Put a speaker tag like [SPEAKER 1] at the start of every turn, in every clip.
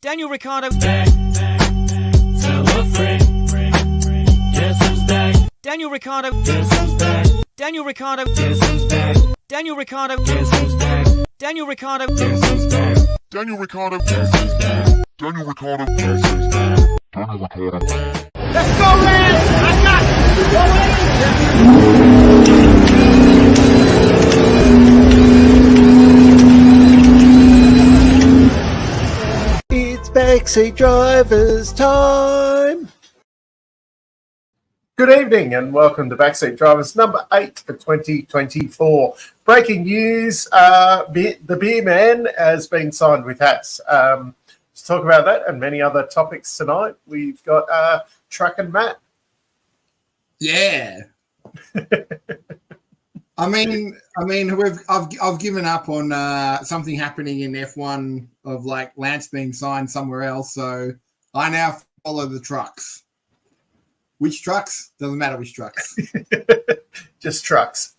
[SPEAKER 1] Daniel Ricciardo.
[SPEAKER 2] Back, tell a friend. Guess who's back?
[SPEAKER 1] Daniel Ricciardo.
[SPEAKER 2] Guess who's back?
[SPEAKER 1] Daniel Ricciardo.
[SPEAKER 2] Guess who's back?
[SPEAKER 1] Daniel Ricciardo.
[SPEAKER 2] Guess who's back?
[SPEAKER 1] Daniel Ricciardo.
[SPEAKER 2] Guess who's back?
[SPEAKER 3] Daniel Ricciardo.
[SPEAKER 2] Guess who's back?
[SPEAKER 3] Daniel Ricciardo.
[SPEAKER 2] Guess who's back?
[SPEAKER 3] Daniel Ricciardo.
[SPEAKER 4] Let's go, man! I got it.
[SPEAKER 5] It's backseat drivers time.
[SPEAKER 6] Good evening and welcome to Backseat Drivers number 8 for 2024. Breaking news, the Beer Man has been signed with Haas. To talk about that and many other topics tonight, we've got Truck and Matt.
[SPEAKER 7] Yeah. I mean, I've given up on something happening in F1 of like Lance being signed somewhere else, so I now follow the trucks. Which trucks? Doesn't matter which trucks.
[SPEAKER 6] Just trucks.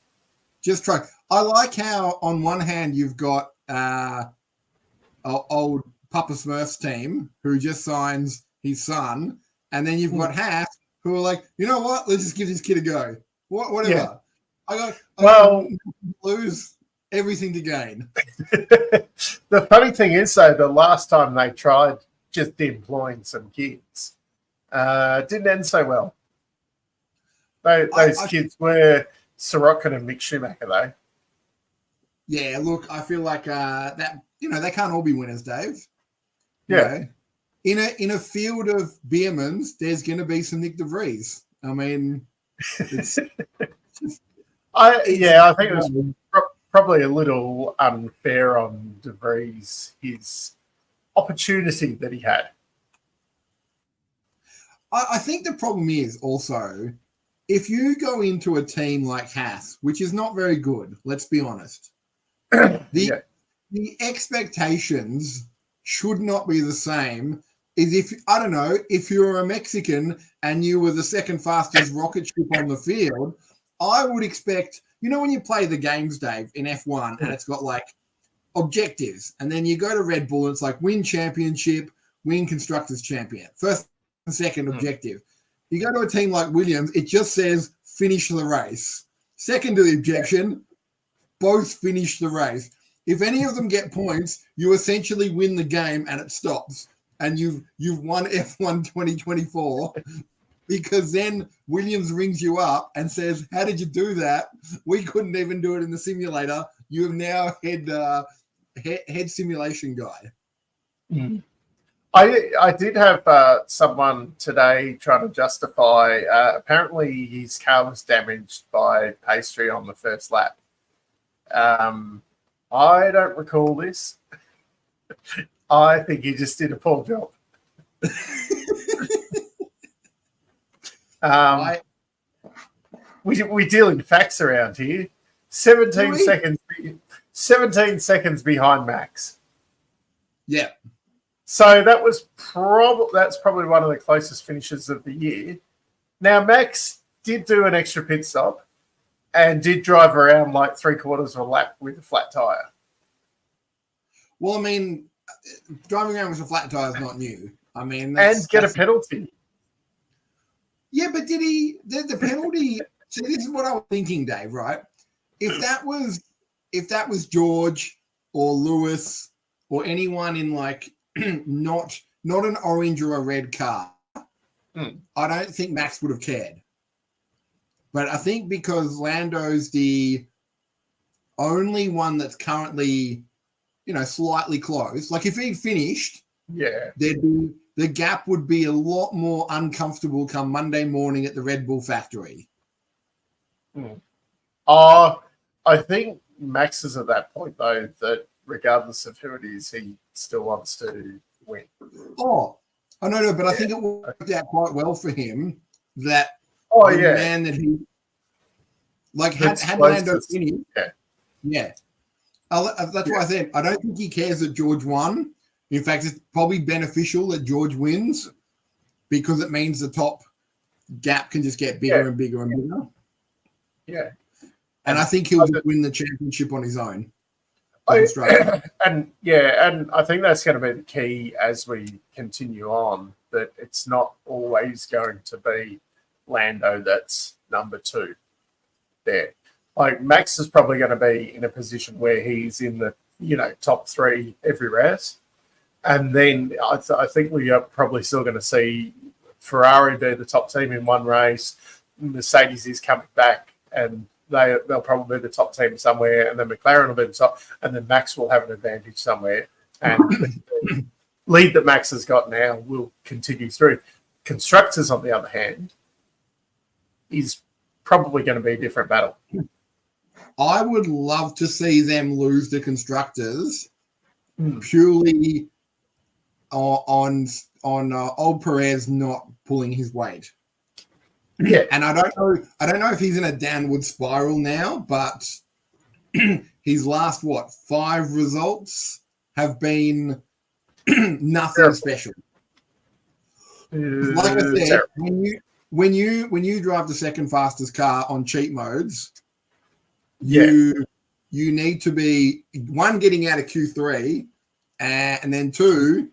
[SPEAKER 7] Just truck. I like how on one hand you've got old Papa Smurf's team who just signs his son, and then you've got Haas who are like, you know what? Let's just give this kid a go. Whatever. Yeah. I lose everything to gain.
[SPEAKER 6] The funny thing is, though, the last time they tried just employing some kids, didn't end so well. Those kids were Sorokin and Mick Schumacher, though.
[SPEAKER 7] Yeah, look, I feel like that. They can't all be winners, Dave.
[SPEAKER 6] Yeah.
[SPEAKER 7] In a field of Beermans, there's going to be some Nick De Vries. I mean,
[SPEAKER 6] I think it was probably a little unfair on De Vries, his opportunity that he had.
[SPEAKER 7] I think the problem is also, if you go into a team like Haas, which is not very good, let's be honest, the expectations should not be the same as if you're a Mexican and you were the second fastest rocket ship on the field. I would expect, when you play the games, Dave, in F1, and it's got like objectives, and then you go to Red Bull and it's like win championship, win constructors champion, first and second objective. You go to a team like Williams, it just says finish the race. Second to the objection, both finish the race. If any of them get points, you essentially win the game and it stops. And you've won F1 2024 because then Williams rings you up and says, how did you do that? We couldn't even do it in the simulator. You have now head simulation guy.
[SPEAKER 6] Mm. I did have someone today trying to justify, apparently his car was damaged by pastry on the first lap. I don't recall this. I think he just did a poor job. We deal in facts around here. 17 seconds behind Max.
[SPEAKER 7] Yeah.
[SPEAKER 6] So that's probably one of the closest finishes of the year. Now, Max did do an extra pit stop and did drive around like 3/4 of a lap with a flat tire.
[SPEAKER 7] Well, I mean, driving around with a flat tire is not new. I mean,
[SPEAKER 6] and get a penalty.
[SPEAKER 7] Yeah, but did he? The penalty. See, this is what I was thinking, Dave. Right? If that was George or Lewis or anyone in like not an orange or a red car, I don't think Max would have cared. But I think because Lando's the only one that's currently, slightly close. Like if he finished, the gap would be a lot more uncomfortable come Monday morning at the Red Bull factory.
[SPEAKER 6] I think Max is at that point though that regardless of who it is, he still wants to win.
[SPEAKER 7] Oh, I know, but I think it worked out quite well for him that the man that he had Lando finished. Yeah. That's why I said I don't think he cares that George won. In fact, it's probably beneficial that George wins because it means the top gap can just get bigger and bigger and bigger.
[SPEAKER 6] Yeah.
[SPEAKER 7] And I think he'll win the championship on his own.
[SPEAKER 6] And I think that's going to be the key as we continue on, that it's not always going to be Lando that's number 2 there. Like Max is probably going to be in a position where he's in the top 3 every race, and then I think we are probably still going to see Ferrari be the top team in one race. Mercedes is coming back, and they'll probably be the top team somewhere, and then McLaren will be the top, and then Max will have an advantage somewhere. And the lead that Max has got now will continue through. Constructors, on the other hand, is probably going to be a different battle.
[SPEAKER 7] I would love to see them lose the constructors purely on old Perez not pulling his weight.
[SPEAKER 6] Yeah,
[SPEAKER 7] and I don't know if he's in a downward spiral now, but his last 5 results have been nothing special. Like I said, when you drive the second fastest car on cheat modes, you need to be 1, getting out of Q3, and then 2,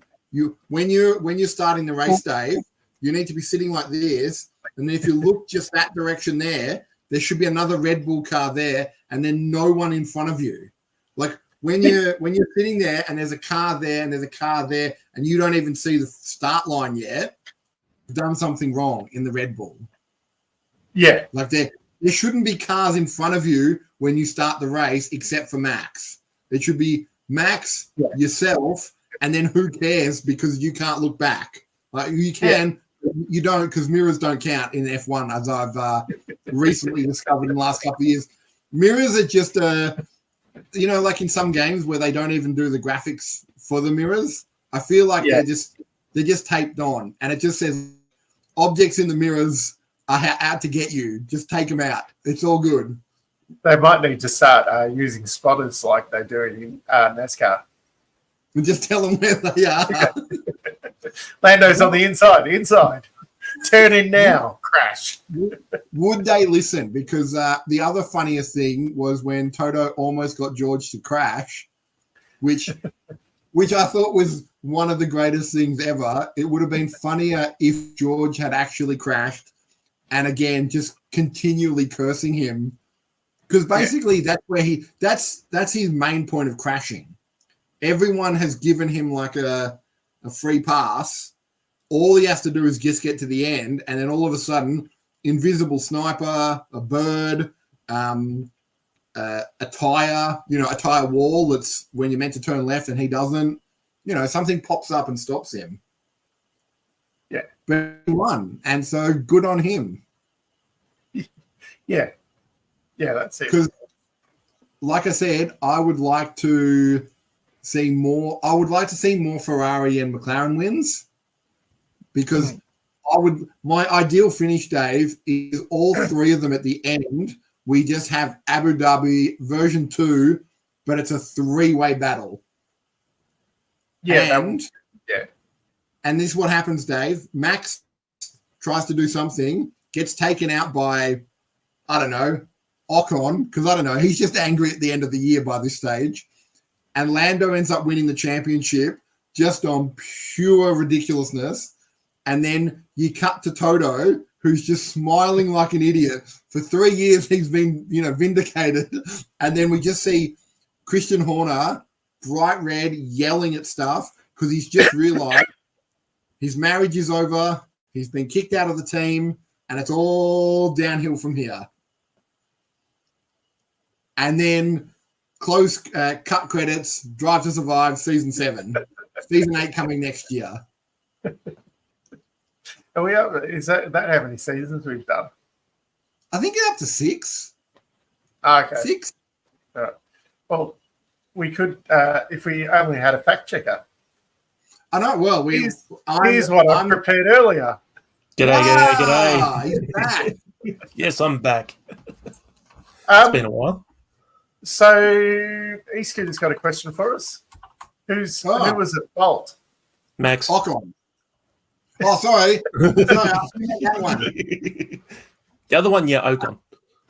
[SPEAKER 7] when you're starting the race, Dave, you need to be sitting like this. And then if you look just that direction there should be another Red Bull car there, and then no one in front of you. Like when you're sitting there and there's a car there and there's a car there, and you don't even see the start line yet, you've done something wrong in the Red Bull.
[SPEAKER 6] Yeah.
[SPEAKER 7] Like there shouldn't be cars in front of you when you start the race, except for Max. It should be Max, yourself, and then who cares, because you can't look back. Like you can. You don't, because mirrors don't count in F1, as I've recently discovered in the last couple of years. Mirrors are just, like in some games where they don't even do the graphics for the mirrors. I feel like they're just taped on, and it just says objects in the mirrors are out to get you. Just take them out. It's all good.
[SPEAKER 6] They might need to start using spotters like they do in NASCAR.
[SPEAKER 7] And just tell them where they are.
[SPEAKER 6] Lando's on the inside. Turn in now. Crash.
[SPEAKER 7] Would they listen? Because the other funniest thing was when Toto almost got George to crash, which I thought was one of the greatest things ever. It would have been funnier if George had actually crashed, and again, just continually cursing him. Because basically that's his main point of crashing. Everyone has given him like a free pass. All he has to do is just get to the end, and then all of a sudden, invisible sniper, a bird, a tire, a tire wall that's when you're meant to turn left and he doesn't, something pops up and stops him.
[SPEAKER 6] Yeah.
[SPEAKER 7] But he won, and so good on him.
[SPEAKER 6] Yeah. Yeah, that's it.
[SPEAKER 7] Because, like I said, I would like to see more. I would like to see more Ferrari and McLaren wins, because my ideal finish, Dave, is all 3 of them at the end. We just have Abu Dhabi version 2, but it's a 3-way battle.
[SPEAKER 6] Yeah.
[SPEAKER 7] And this is what happens, Dave. Max tries to do something, gets taken out by, I don't know, Ocon, because I don't know, he's just angry at the end of the year by this stage. And Lando ends up winning the championship just on pure ridiculousness. And then you cut to Toto, who's just smiling like an idiot. For 3 years, he's been, vindicated. And then we just see Christian Horner, bright red, yelling at stuff because he's just realized his marriage is over. He's been kicked out of the team, and it's all downhill from here. And then close cut credits, Drive to Survive, Season 7. Season 8 coming next year.
[SPEAKER 6] Are we up? Is that how many seasons we've done?
[SPEAKER 7] I think it's up to 6.
[SPEAKER 6] Okay.
[SPEAKER 7] 6?
[SPEAKER 6] All right. Well, we could, if we only had a fact checker.
[SPEAKER 7] I know. Well,
[SPEAKER 6] here's what I prepared earlier.
[SPEAKER 8] G'day.
[SPEAKER 7] He's back.
[SPEAKER 8] Yes, I'm back. It's been a while.
[SPEAKER 6] So, E-Scooter's got a question for us. Who was at fault?
[SPEAKER 8] Max.
[SPEAKER 7] Ocon. Oh, sorry. Sorry, I'll see that one.
[SPEAKER 8] The other one, Ocon.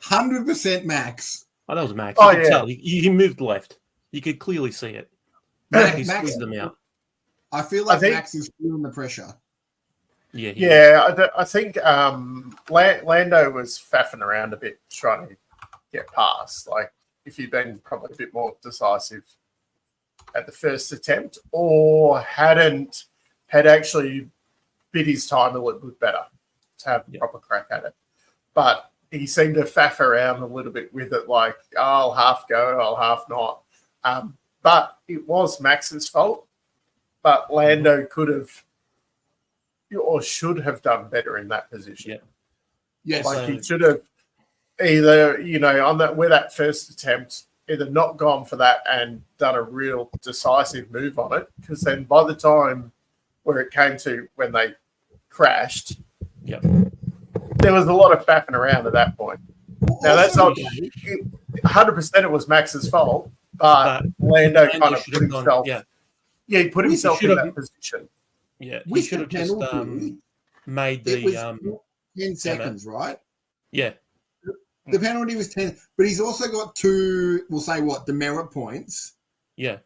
[SPEAKER 7] 100% Max.
[SPEAKER 8] Oh, that was Max.
[SPEAKER 6] Oh,
[SPEAKER 8] you could tell. He moved left. You could clearly see it.
[SPEAKER 7] Max-
[SPEAKER 8] He
[SPEAKER 7] Max-
[SPEAKER 8] squeezed them out.
[SPEAKER 7] I feel like
[SPEAKER 6] think-
[SPEAKER 7] Max is feeling the pressure.
[SPEAKER 8] Yeah.
[SPEAKER 6] I think Lando was faffing around a bit trying to get past. Like, if he'd been probably a bit more decisive at the first attempt, or had actually bid his time a little bit better to have a proper crack at it. But he seemed to faff around a little bit with it, like, oh, I'll half go, I'll half not. But it was Max's fault. But Lando could have or should have done better in that position.
[SPEAKER 8] Yeah.
[SPEAKER 7] Yes.
[SPEAKER 6] Like, he should have either, on that first attempt, either not gone for that and done a real decisive move on it, because then by the time where it came to when they crashed,
[SPEAKER 8] Yep.
[SPEAKER 6] there was a lot of faffing around at that point. Now, that's not 100% it was Max's fault, but Lando kind of
[SPEAKER 8] should
[SPEAKER 6] put
[SPEAKER 8] have gone-
[SPEAKER 6] himself,
[SPEAKER 8] yeah.
[SPEAKER 6] he put
[SPEAKER 7] He
[SPEAKER 6] himself
[SPEAKER 8] should
[SPEAKER 6] in
[SPEAKER 8] have-
[SPEAKER 6] that position.
[SPEAKER 8] Yeah. He
[SPEAKER 7] With
[SPEAKER 8] should
[SPEAKER 7] the
[SPEAKER 8] have just
[SPEAKER 7] penalty,
[SPEAKER 8] made
[SPEAKER 7] it was
[SPEAKER 8] the
[SPEAKER 7] 10 seconds, right?
[SPEAKER 8] yeah.
[SPEAKER 7] The penalty was 10, but he's also got 2, we'll say demerit points.
[SPEAKER 8] Yeah.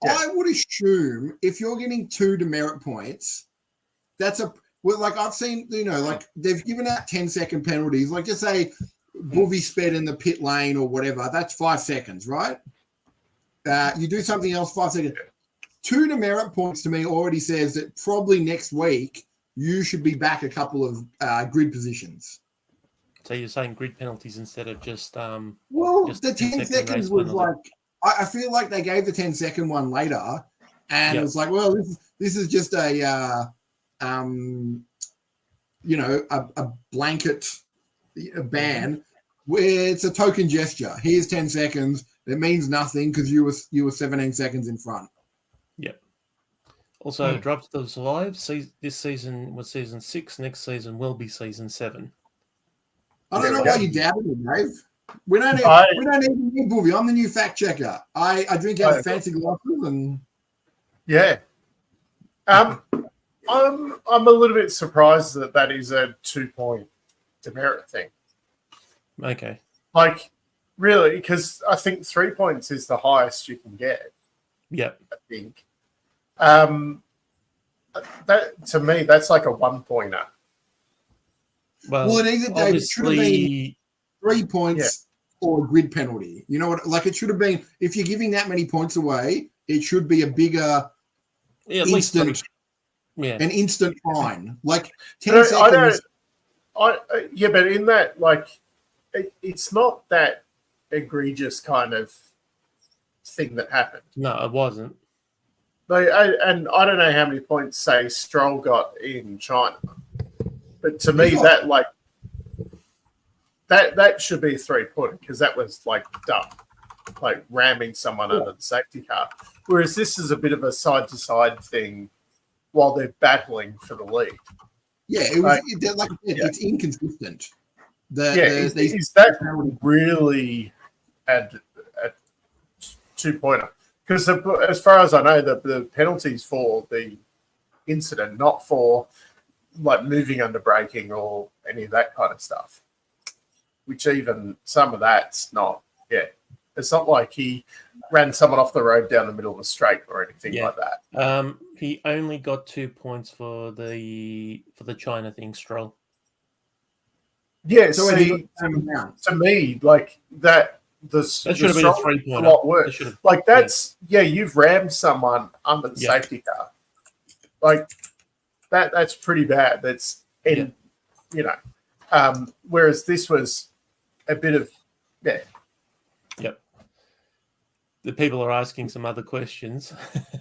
[SPEAKER 6] Yeah.
[SPEAKER 7] I would assume if you're getting 2 demerit points, that's like I've seen, like they've given out 10-second penalties. Like, just say Boovy sped in the pit lane or whatever, that's 5 seconds, right? You do something else, 5 seconds. 2 demerit points to me already says that probably next week you should be back a couple of grid positions.
[SPEAKER 8] So you're saying grid penalties instead of just
[SPEAKER 7] Well,
[SPEAKER 8] just
[SPEAKER 7] the 10 seconds
[SPEAKER 8] race
[SPEAKER 7] was
[SPEAKER 8] penalty.
[SPEAKER 7] like, I feel like they gave the 10-second one later, and
[SPEAKER 8] Yep.
[SPEAKER 7] it was like, well, this is just a blanket ban where it's a token gesture. Here's 10 seconds. It means nothing because you were 17 seconds in front.
[SPEAKER 8] Yep. Also, Drive to Survive. This season was season 6. Next season will be season 7.
[SPEAKER 7] I don't know
[SPEAKER 6] Yeah.
[SPEAKER 7] why you doubted me, Dave. We don't even need Boovy. I'm the new fact checker. I drink out of fancy glasses and
[SPEAKER 6] Yeah. I'm a little bit surprised that is a 2-point demerit thing.
[SPEAKER 8] Okay.
[SPEAKER 6] Like, really, because I think 3 points is the highest you can get,
[SPEAKER 8] Yep.
[SPEAKER 6] I think. That, to me, that's like a 1-pointer.
[SPEAKER 8] Well,
[SPEAKER 7] it either Dave, it should have been
[SPEAKER 8] obviously,
[SPEAKER 7] 3 points or a grid penalty. You know what? Like, it should have been, if you're giving that many points away, it should be a bigger
[SPEAKER 8] yeah, at least
[SPEAKER 7] instant,
[SPEAKER 8] 3. Yeah.
[SPEAKER 7] an instant fine. Like 10
[SPEAKER 6] But
[SPEAKER 7] seconds.
[SPEAKER 6] but in that, like, it's not that egregious kind of thing that happened.
[SPEAKER 8] No, it wasn't.
[SPEAKER 6] And I don't know how many points, say, Stroll got in China. But to me,
[SPEAKER 7] Yeah.
[SPEAKER 6] that should be a 3-pointer, because that was like dumb, like ramming someone under the safety car. Whereas this is a bit of a side-to-side thing while they're battling for the lead.
[SPEAKER 7] Yeah, it was like I said, it's inconsistent.
[SPEAKER 6] Is that really a 2-pointer? Because as far as I know, the penalties for the incident, not for like moving under braking or any of that kind of stuff, which even some of that's not, it's not like he ran someone off the road down the middle of the straight or anything like that.
[SPEAKER 8] He only got 2 points for the China thing, Stroll.
[SPEAKER 6] Yeah,
[SPEAKER 7] So
[SPEAKER 6] see, to me, like that
[SPEAKER 8] should have been a 3-pointer.
[SPEAKER 6] A lot worse. Like, that's you've rammed someone under the
[SPEAKER 8] Yeah.
[SPEAKER 6] safety car. Like that's pretty bad. That's whereas this was a bit of
[SPEAKER 8] Yep. The people are asking some other questions.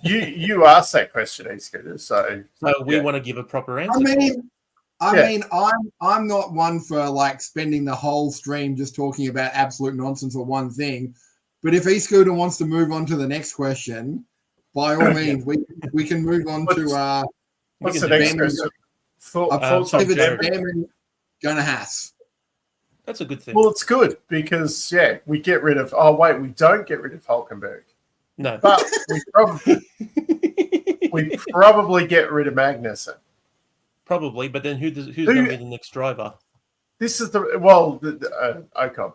[SPEAKER 6] you asked that question, E-Scooter, so
[SPEAKER 8] we want to give a proper answer.
[SPEAKER 7] I mean, I'm not one for like spending the whole stream just talking about absolute nonsense or one thing. But if E-Scooter wants to move on to the next question, by all means, we can move on to
[SPEAKER 6] what's the next question?
[SPEAKER 7] Gonna Haas.
[SPEAKER 8] That's a good thing.
[SPEAKER 6] Well, it's good because we get rid of. Oh wait, we don't get rid of Hulkenberg.
[SPEAKER 8] No,
[SPEAKER 6] but we probably get rid of Magnussen.
[SPEAKER 8] Probably, but then who's going to be the next driver?
[SPEAKER 6] This is the Ocon.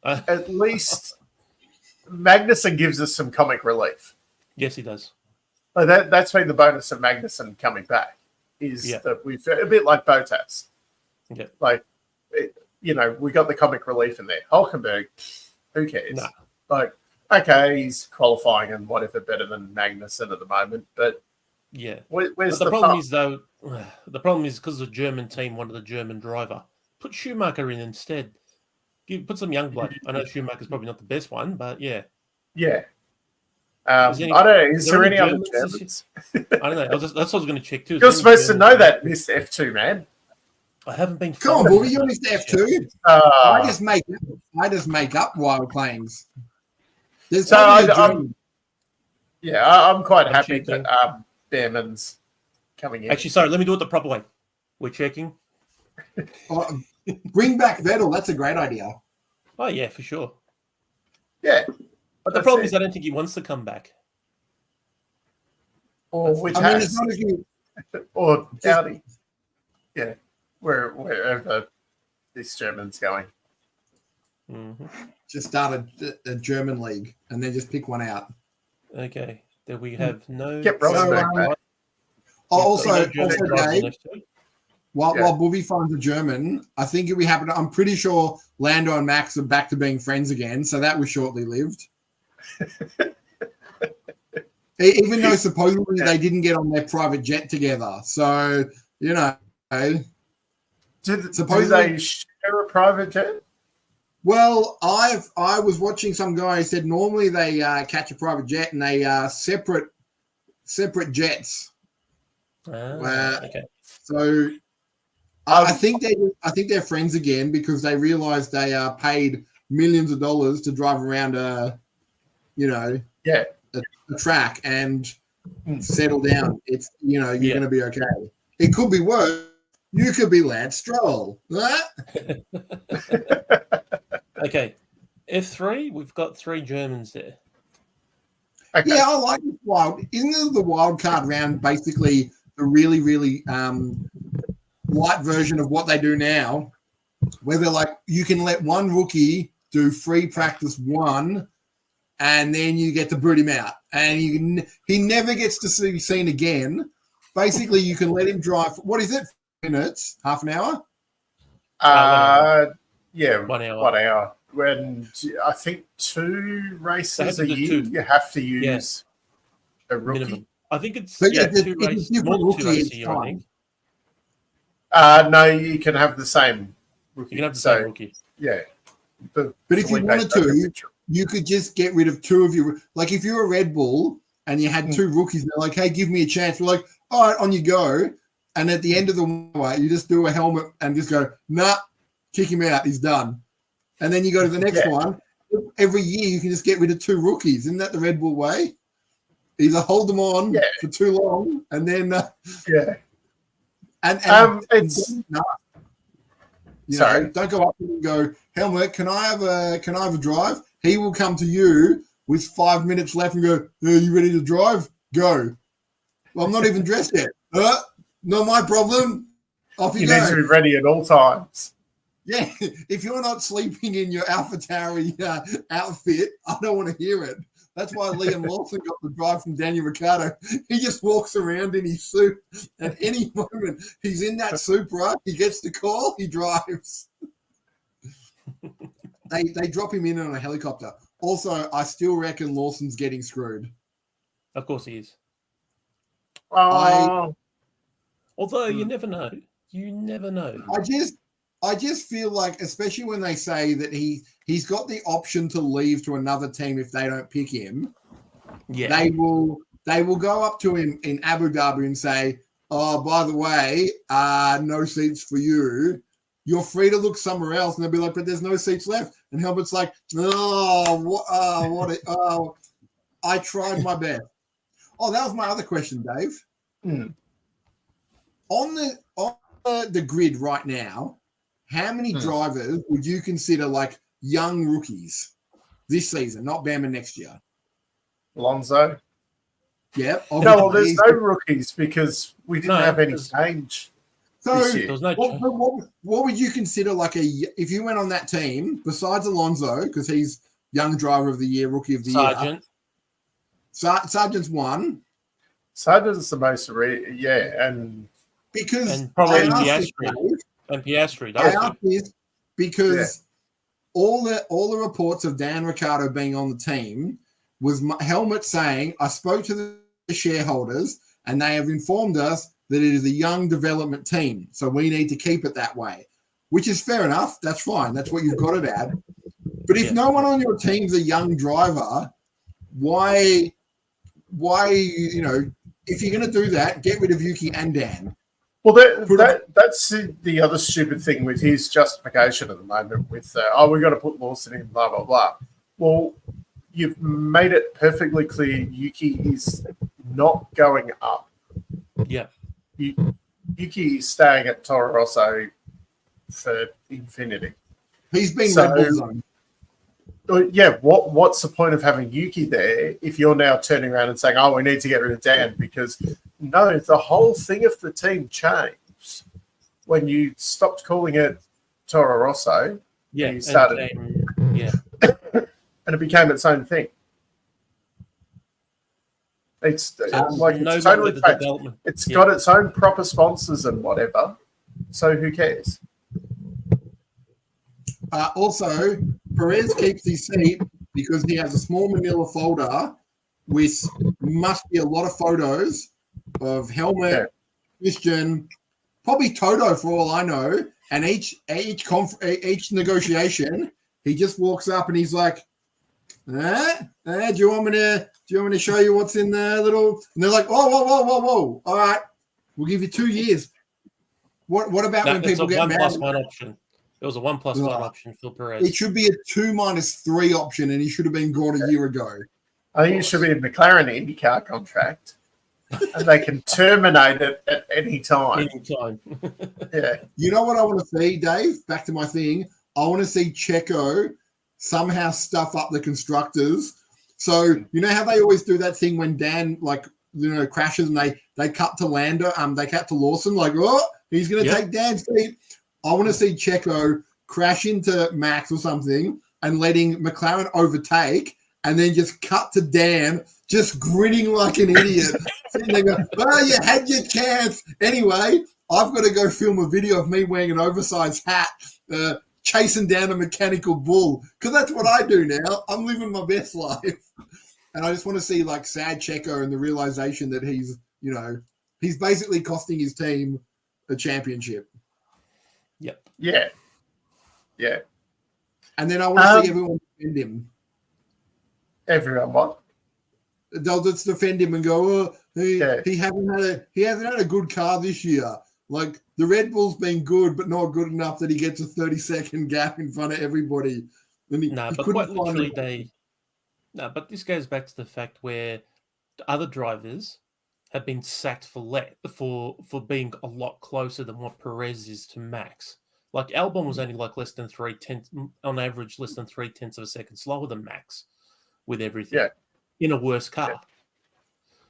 [SPEAKER 6] At least Magnussen gives us some comic relief.
[SPEAKER 8] Yes, he does.
[SPEAKER 6] Like that's been the bonus of Magnussen coming back, is that we've a bit like Bottas.
[SPEAKER 8] Yeah.
[SPEAKER 6] Like, we got the comic relief in there. Hulkenberg, who cares?
[SPEAKER 8] Nah.
[SPEAKER 6] Like, okay, he's qualifying and whatever better than Magnussen at the moment, but
[SPEAKER 8] yeah.
[SPEAKER 6] where's
[SPEAKER 8] But
[SPEAKER 6] the
[SPEAKER 8] problem
[SPEAKER 6] fun?
[SPEAKER 8] is, though, the problem is because the German team wanted a German driver. Put Schumacher in instead. Put some young blood. I know Schumacher's probably not the best one, but yeah.
[SPEAKER 6] Yeah.
[SPEAKER 8] Is there any-
[SPEAKER 6] I don't know. Is
[SPEAKER 8] is
[SPEAKER 6] there
[SPEAKER 8] there
[SPEAKER 6] any
[SPEAKER 8] any
[SPEAKER 6] other
[SPEAKER 8] Germans
[SPEAKER 6] Germans?
[SPEAKER 8] I don't know. That's what I was going to check too. Is
[SPEAKER 6] You're
[SPEAKER 8] there any
[SPEAKER 6] supposed to
[SPEAKER 8] Germans?
[SPEAKER 6] know that, Miss F2, man.
[SPEAKER 8] I haven't been.
[SPEAKER 7] Come on,
[SPEAKER 8] following
[SPEAKER 7] Bobby, you're Mr. F2.
[SPEAKER 6] Uh,
[SPEAKER 7] I just make up wild claims. There's
[SPEAKER 6] So
[SPEAKER 7] probably a
[SPEAKER 6] I'm
[SPEAKER 7] German.
[SPEAKER 6] I'm quite
[SPEAKER 8] I'm
[SPEAKER 6] happy
[SPEAKER 8] checking.
[SPEAKER 6] that Behrman's coming in.
[SPEAKER 8] Actually, sorry. Let me do it the proper way. We're checking.
[SPEAKER 7] Bring back Vettel. That's a great idea.
[SPEAKER 8] Oh yeah, for sure.
[SPEAKER 6] Yeah.
[SPEAKER 8] But the
[SPEAKER 6] That's
[SPEAKER 8] problem
[SPEAKER 6] it.
[SPEAKER 8] is, I don't think he wants to come back.
[SPEAKER 6] Or which
[SPEAKER 7] I mean,
[SPEAKER 6] has,
[SPEAKER 7] as long as you
[SPEAKER 6] or Audi. Yeah. Wherever this German's going.
[SPEAKER 8] Mm-hmm.
[SPEAKER 7] just start a German league and then just pick one out.
[SPEAKER 8] Okay. Then we have no.
[SPEAKER 6] Get Rosberg
[SPEAKER 7] So,
[SPEAKER 6] back.
[SPEAKER 7] Also,
[SPEAKER 8] German
[SPEAKER 7] also
[SPEAKER 8] drivers
[SPEAKER 7] Dave,
[SPEAKER 8] next to it.
[SPEAKER 7] while
[SPEAKER 6] Yeah.
[SPEAKER 7] Bobby finds a German, I think it'll be happening. I'm pretty sure Lando and Max are back to being friends again, so that was shortly lived. Even though supposedly they didn't get on their private jet together, so
[SPEAKER 6] Do
[SPEAKER 7] supposedly-
[SPEAKER 6] they share a private jet?
[SPEAKER 7] Well, I was watching some guy who said normally they catch a private jet and they separate jets.
[SPEAKER 8] Okay.
[SPEAKER 7] So I think they're friends again because they realized they are paid millions of dollars to drive around a track and settle down. It's you're going to be okay. It could be worse. You could be Lance Stroll.
[SPEAKER 8] Okay. F3, we've got 3 Germans there.
[SPEAKER 6] Okay.
[SPEAKER 7] Yeah, I like this wild. Isn't the wild card round basically the really, really light version of what they do now, where they're like, you can let one rookie do free practice 1, and then you get to boot him out, and he never gets to be seen again. Basically, you can let him drive. What is it? Minutes, half an hour?
[SPEAKER 6] Yeah,
[SPEAKER 8] 1 hour.
[SPEAKER 6] 1 hour. When I think 2 races
[SPEAKER 8] to
[SPEAKER 6] a
[SPEAKER 8] do
[SPEAKER 6] year,
[SPEAKER 8] 2.
[SPEAKER 6] you have to use a rookie.
[SPEAKER 8] Minimum. I think it's
[SPEAKER 7] But
[SPEAKER 8] 2
[SPEAKER 7] it's a
[SPEAKER 8] races,
[SPEAKER 7] different
[SPEAKER 8] more than 2
[SPEAKER 7] rookie
[SPEAKER 8] races
[SPEAKER 7] each
[SPEAKER 8] a year, I
[SPEAKER 7] time.
[SPEAKER 8] think.
[SPEAKER 6] No, you can have the same rookie.
[SPEAKER 8] You can have the
[SPEAKER 6] So,
[SPEAKER 8] same rookie.
[SPEAKER 6] Yeah.
[SPEAKER 7] But if you wanted to, you could just get rid of 2 of your. Like if you're a Red Bull and you had 2 rookies, they're like, "Hey, give me a chance." We're like, "All right, on you go." And at the end of the way, you just do a helmet and just go, "Nah, kick him out. He's done." And then you go to the next one. Every year, you can just get rid of 2 rookies. Isn't that the Red Bull way? Either hold them on for too long, and then and
[SPEAKER 6] it's sorry.
[SPEAKER 7] don't go up and go, Helmut, can I have a drive? He will come to you with 5 minutes left and go, "Are you ready to drive? Go." Well, I'm not even dressed yet. Not my problem. Off you
[SPEAKER 6] You
[SPEAKER 7] go.
[SPEAKER 6] need to be ready at all times.
[SPEAKER 7] Yeah, if you're not sleeping in your AlphaTauri outfit, I don't want to hear it. That's why Liam Lawson got the drive from Daniel Ricciardo. He just walks around in his suit. At any moment, he's in that Supra. He gets the call. He drives. They drop him in on a helicopter. Also, I still reckon Lawson's getting screwed.
[SPEAKER 8] Of course he is.
[SPEAKER 6] Oh,
[SPEAKER 8] Although you never know. You never know.
[SPEAKER 7] I just feel like, especially when they say that he's got the option to leave to another team if they don't pick him.
[SPEAKER 8] Yeah.
[SPEAKER 7] They will go up to him in Abu Dhabi and say, "Oh, by the way, no seats for you. You're free to look somewhere else." And they'll be like, "But there's no seats left." And Helmut's like, I tried my best. Oh, that was my other question, Dave. On the grid right now, how many drivers would you consider like young rookies this season, not Bama next year?
[SPEAKER 6] Alonso.
[SPEAKER 7] Yeah.
[SPEAKER 6] No, well, there's
[SPEAKER 7] obviously.
[SPEAKER 6] no rookies because we didn't
[SPEAKER 8] No,
[SPEAKER 6] have any
[SPEAKER 8] there's-
[SPEAKER 6] change.
[SPEAKER 7] So
[SPEAKER 6] this year.
[SPEAKER 8] There was no
[SPEAKER 7] what would you consider like if you went on that team besides Alonso, because he's Young Driver of the Year, Rookie of the Year.
[SPEAKER 8] Sargent.
[SPEAKER 7] Sargent's one.
[SPEAKER 6] Sargent's the most, and
[SPEAKER 7] Because
[SPEAKER 8] And probably
[SPEAKER 7] I asked
[SPEAKER 8] Piastri.
[SPEAKER 7] this, Dave,
[SPEAKER 8] And Piastri.
[SPEAKER 7] I
[SPEAKER 8] Those two.
[SPEAKER 7] asked this because all the reports of Dan Ricciardo being on the team was Helmut saying, I spoke to the shareholders and they have informed us that it is a young development team. So we need to keep it that way, which is fair enough. That's fine. That's what you've got it at. But if no one on your team's a young driver, why, if you're going to do that, get rid of Yuki and Dan.
[SPEAKER 6] Well, that's the other stupid thing with his justification at the moment with, we've got to put Lawson in, blah, blah, blah. Well, you've made it perfectly clear Yuki is not going up.
[SPEAKER 8] Yeah.
[SPEAKER 6] Yuki is staying at Toro Rosso for infinity.
[SPEAKER 7] He's been Red Bull zone.
[SPEAKER 6] Yeah, what's the point of having Yuki there if you're now turning around and saying, we need to get rid of Dan? Because, no, the whole thing of the team changed when you stopped calling it Toro Rosso.
[SPEAKER 8] Yeah.
[SPEAKER 6] And you started, and it became its own thing. It's totally changed. It's got its own proper sponsors and whatever. So who cares?
[SPEAKER 7] Also, Perez keeps his seat because he has a small manila folder with must be a lot of photos of Helmut, Christian, probably Toto for all I know. And each negotiation, he just walks up and he's like, do you want me to show you what's in the little? And they're like, whoa. All right, we'll give you 2 years. What about when people get mad?
[SPEAKER 8] 1+1 option. It was a 1+1 option for Perez.
[SPEAKER 7] It should be a 2-3 option, and he should have been gone a year ago.
[SPEAKER 6] I think it should be a McLaren IndyCar contract, and they can terminate it at any time. Yeah.
[SPEAKER 7] You know what I want to see, Dave? Back to my thing. I want to see Checo somehow stuff up the constructors. So you know how they always do that thing when Dan crashes and they cut to Lando, they cut to Lawson, like, he's going to take Dan's seat. I want to see Checo crash into Max or something and letting McLaren overtake and then just cut to Dan just grinning like an idiot. Sitting there going, you had your chance. Anyway, I've got to go film a video of me wearing an oversized hat chasing down a mechanical bull because that's what I do now. I'm living my best life. And I just want to see sad Checo and the realization that he's basically costing his team a championship.
[SPEAKER 8] Yep.
[SPEAKER 6] Yeah.
[SPEAKER 7] And then I want to see everyone defend him.
[SPEAKER 6] Everyone what?
[SPEAKER 7] They'll just defend him and go, he hasn't had a good car this year. Like the Red Bull's been good, but not good enough that he gets a 30-second gap in front of everybody.
[SPEAKER 8] But this goes back to the fact where the other drivers have been sacked for being a lot closer than what Perez is to Max. Like Albon was only less than 0.3 on average, less than 0.3 of a second slower than Max with everything in a worse car.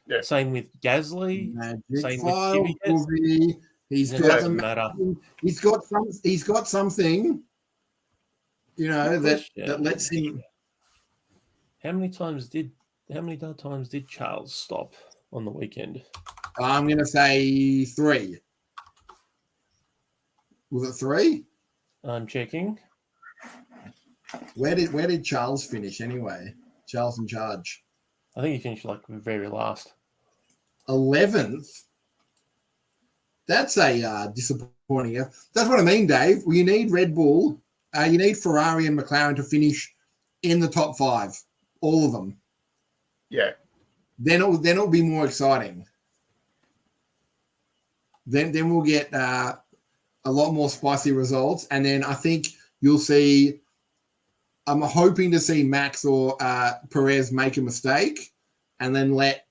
[SPEAKER 6] Yeah.
[SPEAKER 8] Same with Gasly. Same with
[SPEAKER 7] Kimi. He's got something, that lets him.
[SPEAKER 8] How many times did Charles stop on the weekend?
[SPEAKER 7] I'm going to say 3. Was it 3?
[SPEAKER 8] I'm checking.
[SPEAKER 7] Where did Charles finish anyway? Charles in charge.
[SPEAKER 8] I think he finished very last.
[SPEAKER 7] 11th. That's a disappointing. That's what I mean, Dave. Well, you need Red Bull, you need Ferrari and McLaren to finish in the top 5, all of them.
[SPEAKER 6] Yeah.
[SPEAKER 7] Then it'll be more exciting. Then we'll get a lot more spicy results, and then I think you'll see. I'm hoping to see Max or Perez make a mistake, and then let.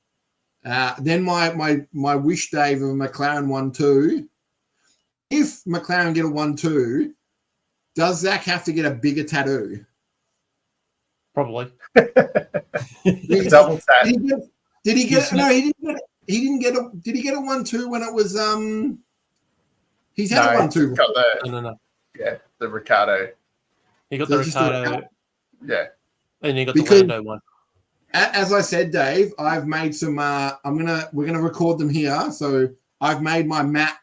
[SPEAKER 7] Then my wish, Dave, of a McLaren 1-2. If McLaren get a 1-2, does Zach have to get a bigger tattoo?
[SPEAKER 8] Probably.
[SPEAKER 6] Double tat.
[SPEAKER 7] Did he get? No, he didn't. He didn't get a. Did he get a 1-2 when it was? He's had a 1-2.
[SPEAKER 8] No.
[SPEAKER 6] Yeah, the Ricardo.
[SPEAKER 8] He got the Ricardo.
[SPEAKER 6] Yeah.
[SPEAKER 8] And you got
[SPEAKER 7] Because-
[SPEAKER 8] the Lando one.
[SPEAKER 7] As I said, Dave, I've made some. We're gonna record them here. So I've made my map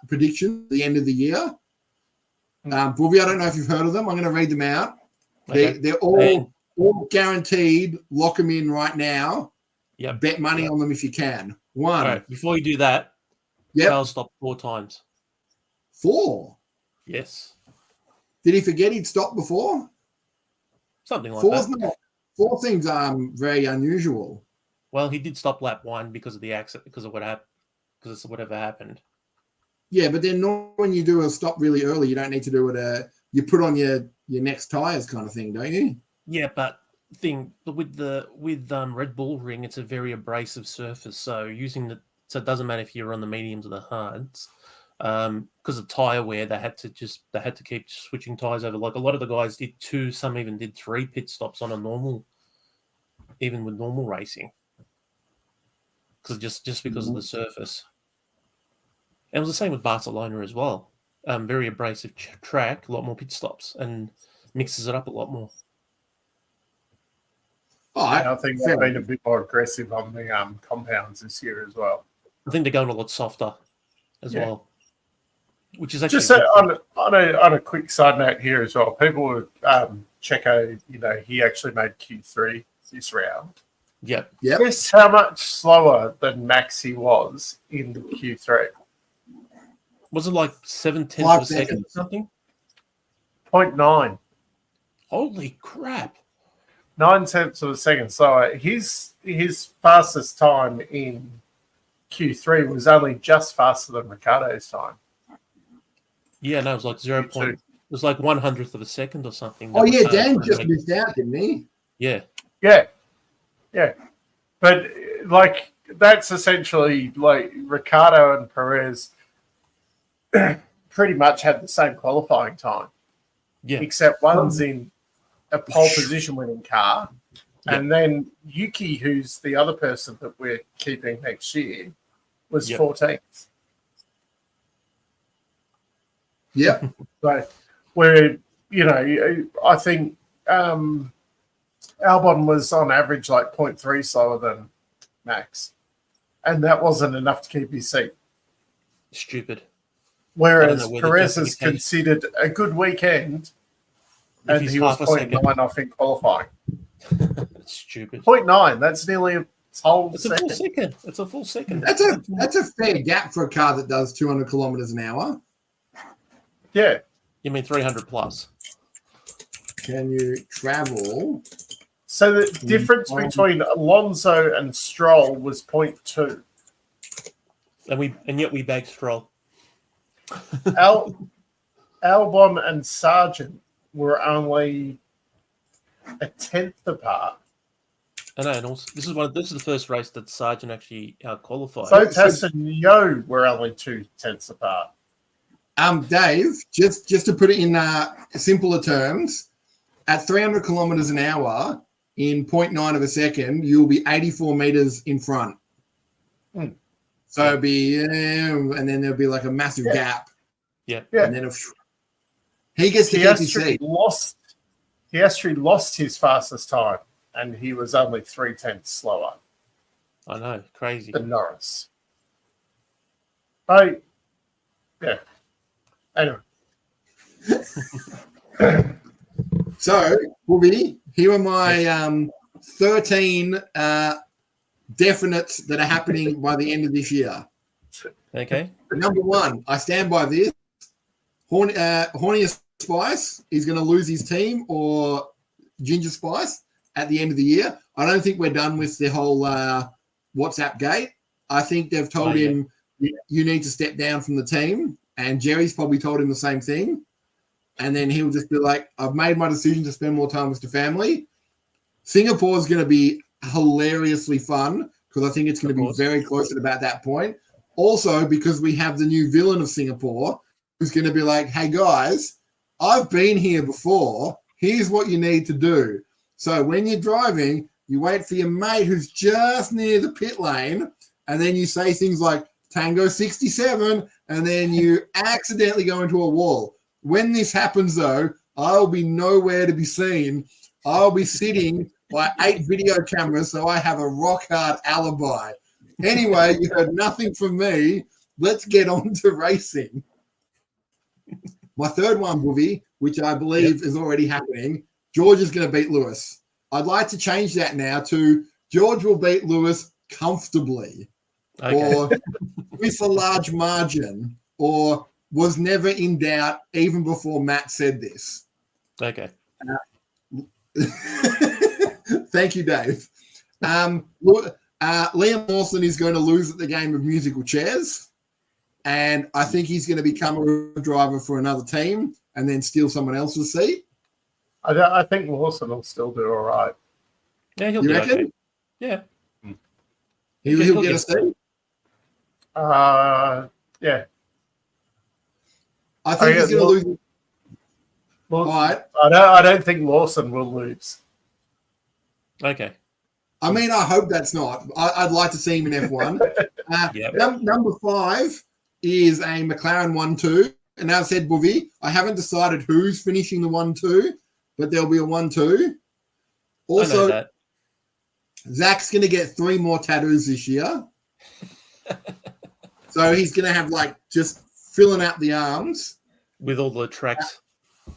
[SPEAKER 7] prediction at the end of the year. Booby, I don't know if you've heard of them. I'm going to read them out.
[SPEAKER 8] Okay.
[SPEAKER 7] They're all guaranteed. Lock them in right now.
[SPEAKER 8] Yep.
[SPEAKER 7] Bet money on them if you can. One.
[SPEAKER 8] All right. Before you do that,
[SPEAKER 7] Yep.
[SPEAKER 8] Charles stopped 4 times.
[SPEAKER 7] 4.
[SPEAKER 8] Yes.
[SPEAKER 7] Did he forget he'd stopped before?
[SPEAKER 8] Something like
[SPEAKER 7] Four's
[SPEAKER 8] that.
[SPEAKER 7] not. 4 things very unusual.
[SPEAKER 8] Well, he did stop lap 1 because of the accident, because of what happened, because of whatever happened.
[SPEAKER 7] Yeah, but then when you do a stop really early, you don't need to do it. You put on your next tires kind of thing, don't you?
[SPEAKER 8] Yeah, but with Red Bull Ring, it's a very abrasive surface, so so it doesn't matter if you're on the mediums or the hards. Because of tire wear, they had to keep switching tires over. Like a lot of the guys did 2, some even did 3 pit stops on a normal, even with normal racing, because just because of the surface. And it was the same with Barcelona as well. Very abrasive track, a lot more pit stops, and mixes it up a lot more.
[SPEAKER 6] I think they've been a bit more aggressive on the compounds this year as well.
[SPEAKER 8] I think they're going a lot softer as well, which is actually
[SPEAKER 6] Just on a quick side note here as well. People were Checo, he actually made Q3 this round.
[SPEAKER 8] Yep.
[SPEAKER 6] Guess how much slower than Max he was in Q3?
[SPEAKER 8] Was it like 7/10 of a second or something?
[SPEAKER 6] 0.9.
[SPEAKER 8] Holy crap!
[SPEAKER 6] 9/10 of a second slower. His fastest time in Q3 was only just faster than Ricciardo's time.
[SPEAKER 8] Yeah, no, it was like 0. It was like 1/100th of a second or something.
[SPEAKER 7] Oh yeah, Dan just missed out, didn't he?
[SPEAKER 8] Yeah.
[SPEAKER 6] But like that's essentially like Ricciardo and Perez pretty much had the same qualifying time.
[SPEAKER 8] Yeah.
[SPEAKER 6] Except one's in a pole position winning car, and then Yuki, who's the other person that we're keeping next year, was 14th.
[SPEAKER 7] Yeah.
[SPEAKER 6] So where I think Albon was on average like 0.3 slower than Max, and that wasn't enough to keep his seat.
[SPEAKER 8] Stupid.
[SPEAKER 6] Whereas Perez is considered a good weekend, and he was 0.9 off in qualifying.
[SPEAKER 8] Stupid.
[SPEAKER 6] 0.9, that's nearly a whole second.
[SPEAKER 8] Full second. It's a full second.
[SPEAKER 7] That's a fair gap for a car that does 200 kilometers an hour.
[SPEAKER 6] Yeah.
[SPEAKER 8] You mean 300 plus?
[SPEAKER 7] Can you travel?
[SPEAKER 6] So the difference between Alonso and Stroll was 0.2.
[SPEAKER 8] And yet we bagged Stroll.
[SPEAKER 6] Albon and Sargent were only a 10th apart.
[SPEAKER 8] I know, and also, this is the first race that Sargent actually qualified.
[SPEAKER 6] Bottas and Yo were only 2/10 apart.
[SPEAKER 7] Dave, just to put it in simpler terms, at 300 kilometers an hour in 0.9 of a second, you'll be 84 meters in front. So it'll be, and then there'll be like a massive gap.
[SPEAKER 8] Yeah.
[SPEAKER 7] And then he gets to keep his seat.
[SPEAKER 6] He actually lost his fastest time, and he was only 0.3 slower.
[SPEAKER 8] I know, crazy.
[SPEAKER 6] Than Norris. Yeah. Anyway.
[SPEAKER 7] So, Booby, here are my 13 definites that are happening by the end of this year.
[SPEAKER 8] Okay.
[SPEAKER 7] Number 1, I stand by this. Hornier Spice is going to lose his team, or Ginger Spice at the end of the year. I don't think we're done with the whole WhatsApp gate. I think they've told him you need to step down from the team, and Jerry's probably told him the same thing. And then he'll just be like, I've made my decision to spend more time with the family. Singapore is going to be hilariously fun because I think it's going to be very close at about that point. Also, because we have the new villain of Singapore who's going to be like, hey, guys, I've been here before. Here's what you need to do. So when you're driving, you wait for your mate who's just near the pit lane, and then you say things like Tango 67, and then you accidentally go into a wall. When this happens, though, I'll be nowhere to be seen. I'll be sitting by 8 video cameras, so I have a rock hard alibi. Anyway, you heard nothing from me. Let's get on to racing. My third one, Boovy, which I believe is already happening. George is going to beat Lewis. I'd like to change that now to George will beat Lewis comfortably, or with a large margin, or was never in doubt even before Matt said this.
[SPEAKER 8] Okay.
[SPEAKER 7] Thank you, Dave. Liam Lawson is going to lose at the game of musical chairs, and I think he's going to become a driver for another team and then steal someone else's seat.
[SPEAKER 6] I think Lawson will still do all right.
[SPEAKER 8] Yeah, he'll
[SPEAKER 7] You
[SPEAKER 8] do
[SPEAKER 7] reckon?
[SPEAKER 8] okay. Yeah.
[SPEAKER 7] He'll get a seat?
[SPEAKER 6] Yeah.
[SPEAKER 7] I think he's going to lose.
[SPEAKER 6] Well,
[SPEAKER 7] Right.
[SPEAKER 6] I don't think Lawson will lose.
[SPEAKER 8] Okay.
[SPEAKER 7] I mean, I hope that's not. I'd like to see him in F1.
[SPEAKER 8] Yep.
[SPEAKER 7] Number 5 is a McLaren 1-2. And as I said, Boovy, I haven't decided who's finishing the 1-2, but there'll be a 1-2.
[SPEAKER 8] I know
[SPEAKER 7] Also,
[SPEAKER 8] that.
[SPEAKER 7] Zach's going to get 3 more tattoos this year. So he's going to have just filling out the arms.
[SPEAKER 8] With all the tracks.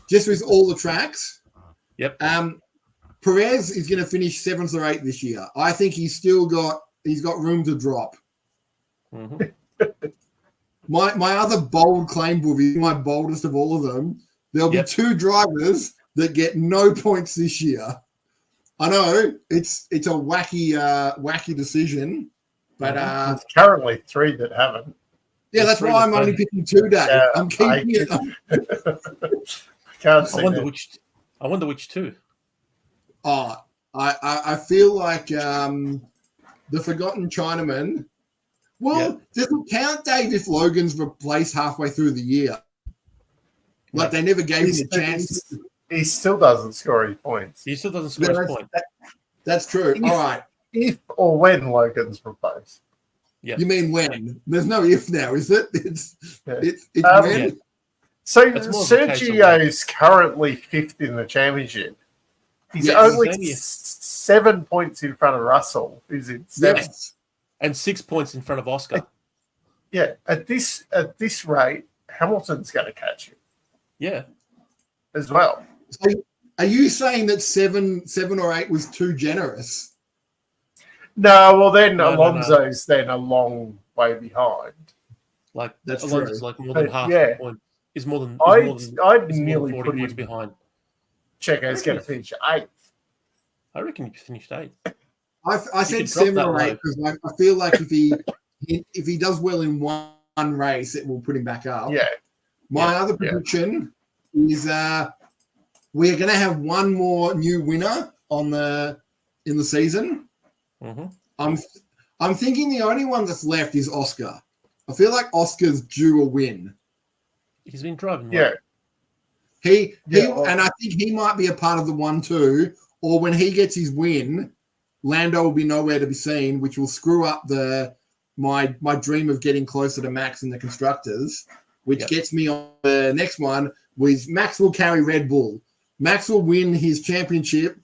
[SPEAKER 7] Just with all the tracks.
[SPEAKER 8] Yep.
[SPEAKER 7] Perez is going to finish 7th or 8th this year. I think he's got room to drop.
[SPEAKER 8] Mhm.
[SPEAKER 7] My other bold claim will be my boldest of all of them. There'll be 2 drivers that get no points this year. I know it's a wacky decision, but
[SPEAKER 6] There's currently 3 that haven't.
[SPEAKER 7] yeah, that's why I'm only picking 2, Dave.
[SPEAKER 6] Yeah,
[SPEAKER 7] I'm keeping it.
[SPEAKER 6] I can't see
[SPEAKER 8] I wonder
[SPEAKER 6] that.
[SPEAKER 8] which 2.
[SPEAKER 7] Oh, I feel like the Forgotten Chinaman. Well, doesn't count, Dave, if Logan's replaced halfway through the year. Like they never gave him a chance.
[SPEAKER 6] He still doesn't score any points.
[SPEAKER 8] He still doesn't score a point.
[SPEAKER 7] That's true. All right.
[SPEAKER 6] If or when Logan's replaced.
[SPEAKER 8] Yeah.
[SPEAKER 7] You mean when? There's no if now, is it? It's when.
[SPEAKER 8] Yeah.
[SPEAKER 6] So
[SPEAKER 8] It's more of a case of
[SPEAKER 6] Sergio's currently 5th in the championship. He's
[SPEAKER 7] Yes.
[SPEAKER 6] only
[SPEAKER 8] He's
[SPEAKER 6] 7 points in front of Russell, who's in 7th.
[SPEAKER 7] Yes.
[SPEAKER 8] And 6 points in front of Oscar.
[SPEAKER 6] Yeah, at this rate, Hamilton's going to catch him
[SPEAKER 8] Yeah.
[SPEAKER 6] as well.
[SPEAKER 7] So are you saying that 7 or 8 was too generous?
[SPEAKER 6] No, well then
[SPEAKER 8] No.
[SPEAKER 6] Alonso's then a long way behind.
[SPEAKER 8] Like
[SPEAKER 7] That's
[SPEAKER 8] Alonso's
[SPEAKER 7] true.
[SPEAKER 8] like more than
[SPEAKER 6] But,
[SPEAKER 8] half
[SPEAKER 6] yeah.
[SPEAKER 8] a point. Is more than
[SPEAKER 6] I'd
[SPEAKER 8] is more than
[SPEAKER 6] nearly
[SPEAKER 8] 40
[SPEAKER 6] put
[SPEAKER 8] points
[SPEAKER 6] him.
[SPEAKER 8] behind.
[SPEAKER 6] Checo's going to finish 8th.
[SPEAKER 8] I reckon he finished 8th.
[SPEAKER 7] I said
[SPEAKER 8] could drop
[SPEAKER 7] 7
[SPEAKER 8] that
[SPEAKER 7] or 8
[SPEAKER 8] low.
[SPEAKER 7] because I feel like if he does well in one race, it will put him back up.
[SPEAKER 6] Yeah,
[SPEAKER 7] My other prediction is we're going to have one more new winner in the season.
[SPEAKER 8] Mm-hmm.
[SPEAKER 7] I'm thinking the only one that's left is Oscar. I feel like Oscar's due a win.
[SPEAKER 8] He's been driving.
[SPEAKER 6] yeah.
[SPEAKER 7] And I think he might be a part of the 1-2, or when he gets his win, Lando will be nowhere to be seen, which will screw up my dream of getting closer to Max in the constructors, which gets me on the next one, which Max will carry Red Bull. Max will win his championship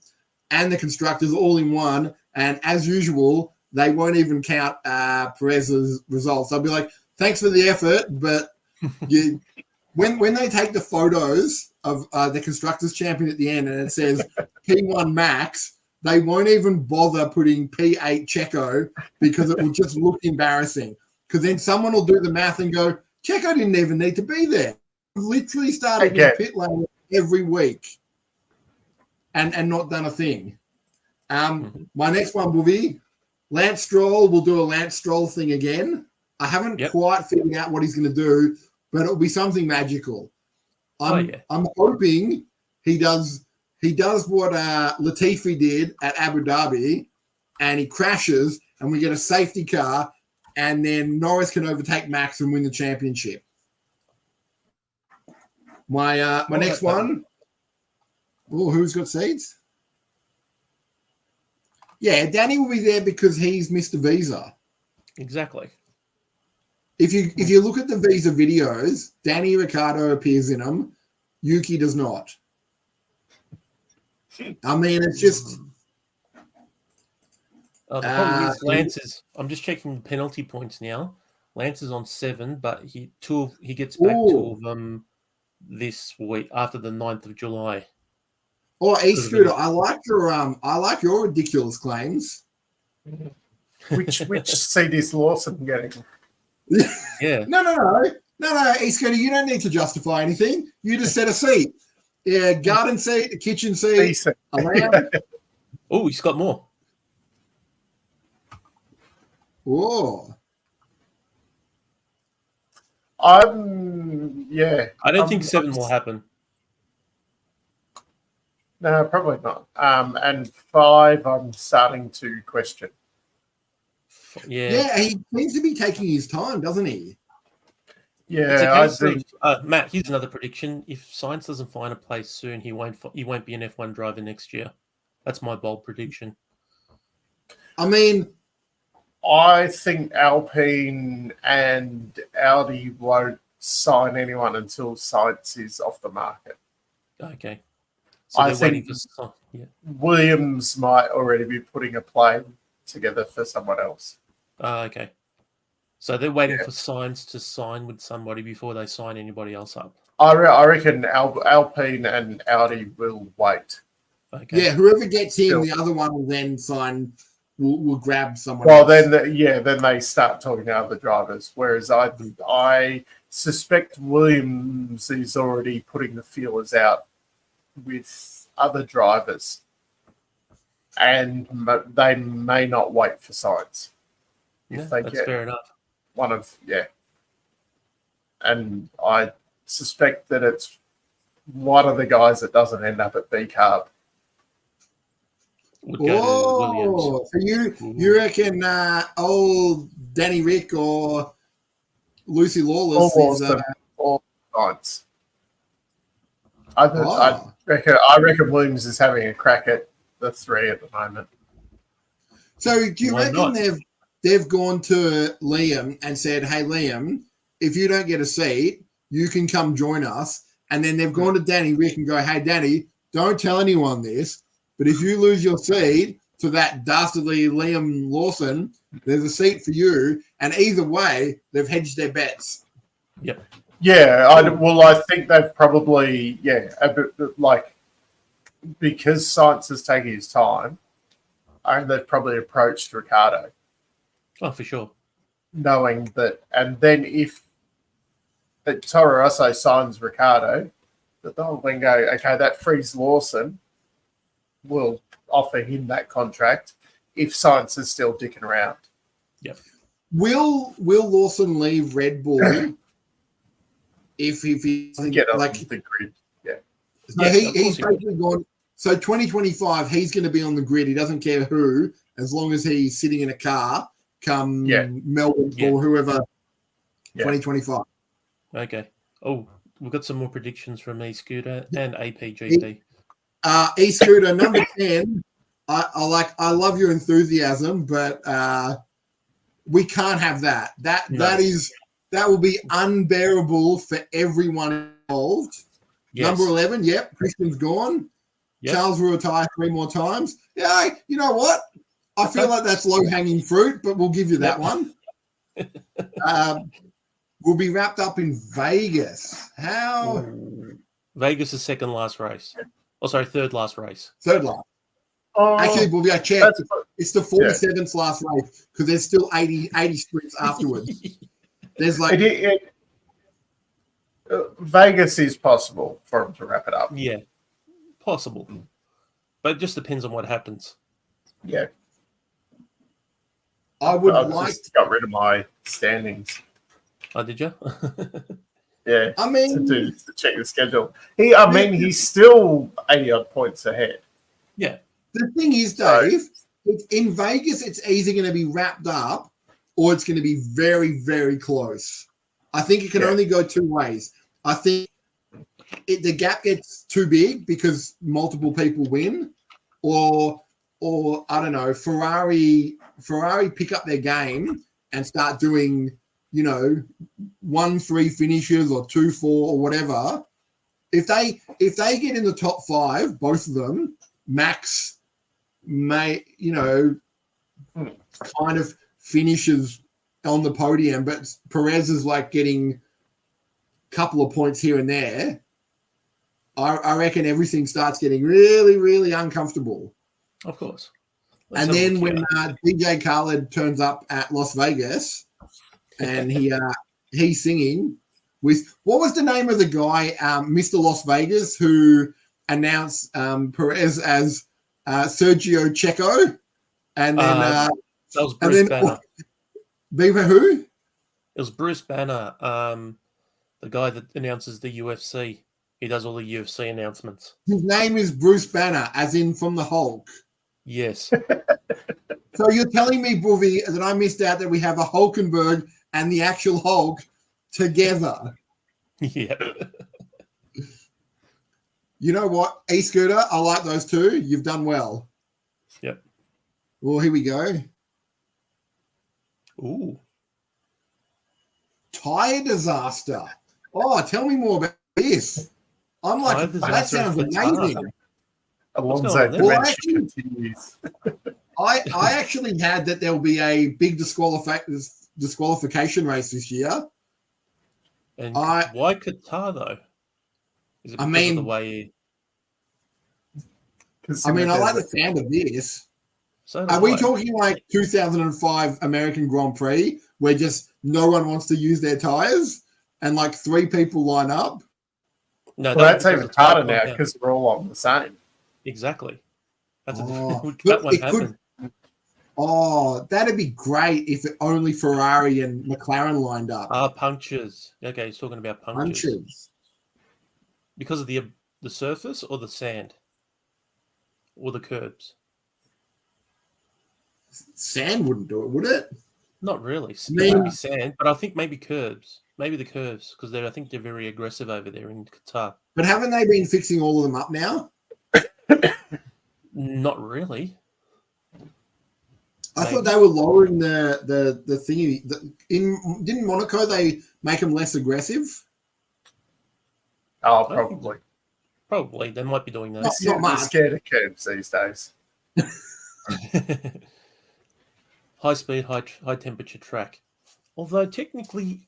[SPEAKER 7] and the constructors all in one, and as usual, they won't even count Perez's results. I'll be like, thanks for the effort, but when they take the photos of the constructors champion at the end and it says P1 Max, they won't even bother putting P8 Checo because it will just look embarrassing. Because then someone will do the math and go, Checo didn't even need to be there. I've literally started in pit lane every week and not done a thing. My next one will be Lance Stroll. We'll do a Lance Stroll thing again. I haven't quite figured out what he's going to do, but it'll be something magical. I'm hoping he does what Latifi did at Abu Dhabi, and he crashes, and we get a safety car, and then Norris can overtake Max and win the championship. My next one. Oh, who's got seeds? Yeah, Danny will be there because he's Mr. Visa.
[SPEAKER 8] Exactly.
[SPEAKER 7] If you look at the Visa videos, Danny Ricciardo appears in them. Yuki does not. I mean, it's just
[SPEAKER 8] The problem is Lance is. I'm just checking the penalty points now. Lance is on 7, but he gets back 2 of them this week after the 9th of July.
[SPEAKER 7] Oh, E-Scooter, I like your ridiculous claims.
[SPEAKER 6] Which seat is Lawson getting?
[SPEAKER 8] Yeah.
[SPEAKER 7] No, E-Scooter, you don't need to justify anything. You just set a seat. Yeah, garden seat, a kitchen seat.
[SPEAKER 6] Decent.
[SPEAKER 8] Oh, he's got more.
[SPEAKER 7] Oh.
[SPEAKER 8] I don't think 7 will happen.
[SPEAKER 6] No, probably not. And 5, I'm starting to question.
[SPEAKER 7] Yeah, he seems to be taking his time, doesn't he?
[SPEAKER 6] Yeah, I think.
[SPEAKER 8] Matt, here's another prediction. If Sainz doesn't find a place soon, he won't be an F1 driver next year. That's my bold prediction.
[SPEAKER 7] I mean,
[SPEAKER 6] I think Alpine and Audi won't sign anyone until Sainz is off the market.
[SPEAKER 8] Okay. So
[SPEAKER 6] I
[SPEAKER 8] they're waiting
[SPEAKER 6] think
[SPEAKER 8] for
[SPEAKER 6] Williams might already be putting a plane together for someone else.
[SPEAKER 8] Okay. So they're waiting for Sainz to sign with somebody before they sign anybody else up.
[SPEAKER 6] I reckon Alpine and Audi will wait.
[SPEAKER 8] Okay.
[SPEAKER 7] Yeah, whoever gets him, the other one will then sign. Will grab someone.
[SPEAKER 6] Well,
[SPEAKER 7] else.
[SPEAKER 6] then they start talking to other drivers. Whereas I suspect Williams is already putting the feelers out with other drivers, and they may not wait for Sainz if they
[SPEAKER 8] that's
[SPEAKER 6] get
[SPEAKER 8] fair enough.
[SPEAKER 6] one of And I suspect that it's one of the guys that doesn't end up at B carb.
[SPEAKER 8] Would go to Williams.
[SPEAKER 7] So you reckon old Danny Rick or Lucy Lawless
[SPEAKER 6] or Sainz. I reckon Williams is having a crack at the 3 at the moment.
[SPEAKER 7] So do you reckon they've gone to Liam and said, "Hey Liam, if you don't get a seat, you can come join us." And then they've gone to Danny Rick and go, "Hey Danny, don't tell anyone this, but if you lose your seat to that dastardly Liam Lawson, there's a seat for you." And either way, they've hedged their bets.
[SPEAKER 8] Yep.
[SPEAKER 6] Yeah, I think they've probably a bit, like, because Sainz is taking his time, and they've probably approached Ricardo.
[SPEAKER 8] Oh, for sure.
[SPEAKER 6] Knowing that, and then if Toro Rosso signs Ricardo, that they'll then go, okay, that frees Lawson. We'll offer him that contract if Sainz is still dicking around.
[SPEAKER 8] Yep.
[SPEAKER 7] Will Lawson leave Red Bull if he doesn't
[SPEAKER 6] Get on
[SPEAKER 7] like
[SPEAKER 6] the grid? Yeah.
[SPEAKER 7] So he's basically gone. So 2025, he's going to be on the grid. He doesn't care who, as long as he's sitting in a car come Melbourne or whoever. 2025.
[SPEAKER 8] Okay. Oh, we've got some more predictions from E-Scooter and APGP.
[SPEAKER 7] E-Scooter number 10. I love your enthusiasm, but we can't have that. That will be unbearable for everyone involved.
[SPEAKER 8] Yes.
[SPEAKER 7] Number 11, Christian's gone.
[SPEAKER 8] Yep.
[SPEAKER 7] Charles will retire 3 more times. Yeah, you know what? I feel like that's low-hanging fruit, but we'll give you that one. We'll be wrapped up in Vegas. How?
[SPEAKER 8] Vegas is second last race. Oh, sorry, third last race.
[SPEAKER 7] Third last. Actually, we'll check. It's the 47th last race because there's still 80 sprints afterwards. There's like
[SPEAKER 6] Vegas is possible for them to wrap it up.
[SPEAKER 8] Yeah, possible, but it just depends on what happens.
[SPEAKER 6] Yeah,
[SPEAKER 7] I
[SPEAKER 6] just got rid of my standings.
[SPEAKER 8] Oh, did you?
[SPEAKER 6] Yeah,
[SPEAKER 7] I mean,
[SPEAKER 6] to check the schedule. He's still 80 odd points ahead.
[SPEAKER 8] Yeah.
[SPEAKER 7] The thing is, Dave, in Vegas, it's either going to be wrapped up or it's going to be very, very close. I think it can only go 2 ways. I think the gap gets too big because multiple people win, or I don't know, Ferrari pick up their game and start doing, 1-3 finishes or 2-4 or whatever. If they get in the top 5, both of them, Max may, kind of finishes on the podium, but Perez is like getting a couple of points here and there. I reckon everything starts getting really, really uncomfortable.
[SPEAKER 8] Of course.
[SPEAKER 7] And then when DJ Khaled turns up at Las Vegas and he's singing with, what was the name of the guy, Mr. Las Vegas, who announced Perez as Sergio Checo? And then
[SPEAKER 8] that was Bruce Banner.
[SPEAKER 7] Beaver who?
[SPEAKER 8] It was Bruce Banner, the guy that announces the UFC. He does all the UFC announcements.
[SPEAKER 7] His name is Bruce Banner, as in from the Hulk.
[SPEAKER 8] Yes.
[SPEAKER 7] So you're telling me, Boovy, that I missed out that we have a Hulkenberg and the actual Hulk together?
[SPEAKER 8] Yeah.
[SPEAKER 7] You know what? E-Scooter, I like those two. You've done well.
[SPEAKER 8] Yep.
[SPEAKER 7] Well, here we go.
[SPEAKER 8] Ooh.
[SPEAKER 7] Tire disaster. Oh, tell me more about this. I'm like,
[SPEAKER 8] Tire
[SPEAKER 7] that
[SPEAKER 8] disaster
[SPEAKER 7] sounds
[SPEAKER 8] in
[SPEAKER 7] amazing.
[SPEAKER 8] Qatar.
[SPEAKER 6] Alonso
[SPEAKER 8] going on there?
[SPEAKER 7] Well,
[SPEAKER 6] dimension
[SPEAKER 7] actually-
[SPEAKER 6] continues.
[SPEAKER 7] I actually had that there will be a big disqualification race this year.
[SPEAKER 8] And why Qatar, though? Is it because of the way...
[SPEAKER 7] I mean, I like the sound of this.
[SPEAKER 8] So do
[SPEAKER 7] Are we
[SPEAKER 8] I.
[SPEAKER 7] talking like 2005 American Grand Prix where just no one wants to use their tires and like 3 people line up?
[SPEAKER 8] No,
[SPEAKER 6] Well, that's
[SPEAKER 8] because
[SPEAKER 6] even
[SPEAKER 8] the tyre
[SPEAKER 6] harder
[SPEAKER 8] went
[SPEAKER 6] now
[SPEAKER 8] down.
[SPEAKER 6] because we're all on the same.
[SPEAKER 8] Exactly. That's
[SPEAKER 7] Oh,
[SPEAKER 8] that
[SPEAKER 7] look,
[SPEAKER 8] won't
[SPEAKER 7] it could-
[SPEAKER 8] happen.
[SPEAKER 7] Oh, that'd be great if only Ferrari and McLaren lined up.
[SPEAKER 8] Punctures. Okay, he's talking about punctures.
[SPEAKER 7] Punches.
[SPEAKER 8] Because of the surface or the sand? Or the curbs?
[SPEAKER 7] Sand wouldn't do it, would it?
[SPEAKER 8] Not really. It
[SPEAKER 7] Man.
[SPEAKER 8] would be sand, but I think maybe curbs. Maybe the curves, because I think they're very aggressive over there in Qatar.
[SPEAKER 7] But haven't they been fixing all of them up now?
[SPEAKER 8] Not really.
[SPEAKER 7] I thought they were lowering the thingy. Didn't Monaco they make them less aggressive?
[SPEAKER 6] Oh, probably.
[SPEAKER 8] Probably. They might be doing that.
[SPEAKER 7] Not
[SPEAKER 6] They're
[SPEAKER 7] much.
[SPEAKER 6] scared of curbs these days.
[SPEAKER 8] High speed, high temperature track. Although technically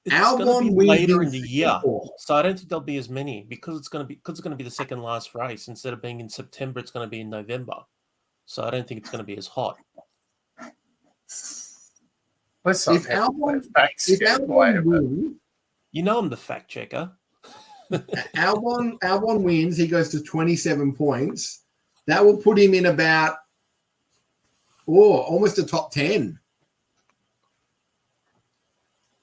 [SPEAKER 8] it's going to
[SPEAKER 7] Albon
[SPEAKER 8] be
[SPEAKER 7] wins
[SPEAKER 8] later
[SPEAKER 7] in
[SPEAKER 8] in the year,
[SPEAKER 7] Singapore.
[SPEAKER 8] so I don't think there'll be as many because it's going to be the second last race. Instead of being in September, it's going to be in November. So I don't think it's going to be as hot.
[SPEAKER 6] Let's not
[SPEAKER 7] If
[SPEAKER 6] have
[SPEAKER 7] Albon-
[SPEAKER 6] facts
[SPEAKER 7] If
[SPEAKER 6] get in the way
[SPEAKER 7] Albon
[SPEAKER 6] of it.
[SPEAKER 7] wins,
[SPEAKER 8] You know I'm the fact checker.
[SPEAKER 7] Albon wins, he goes to 27 points. That will put him in about almost a top 10.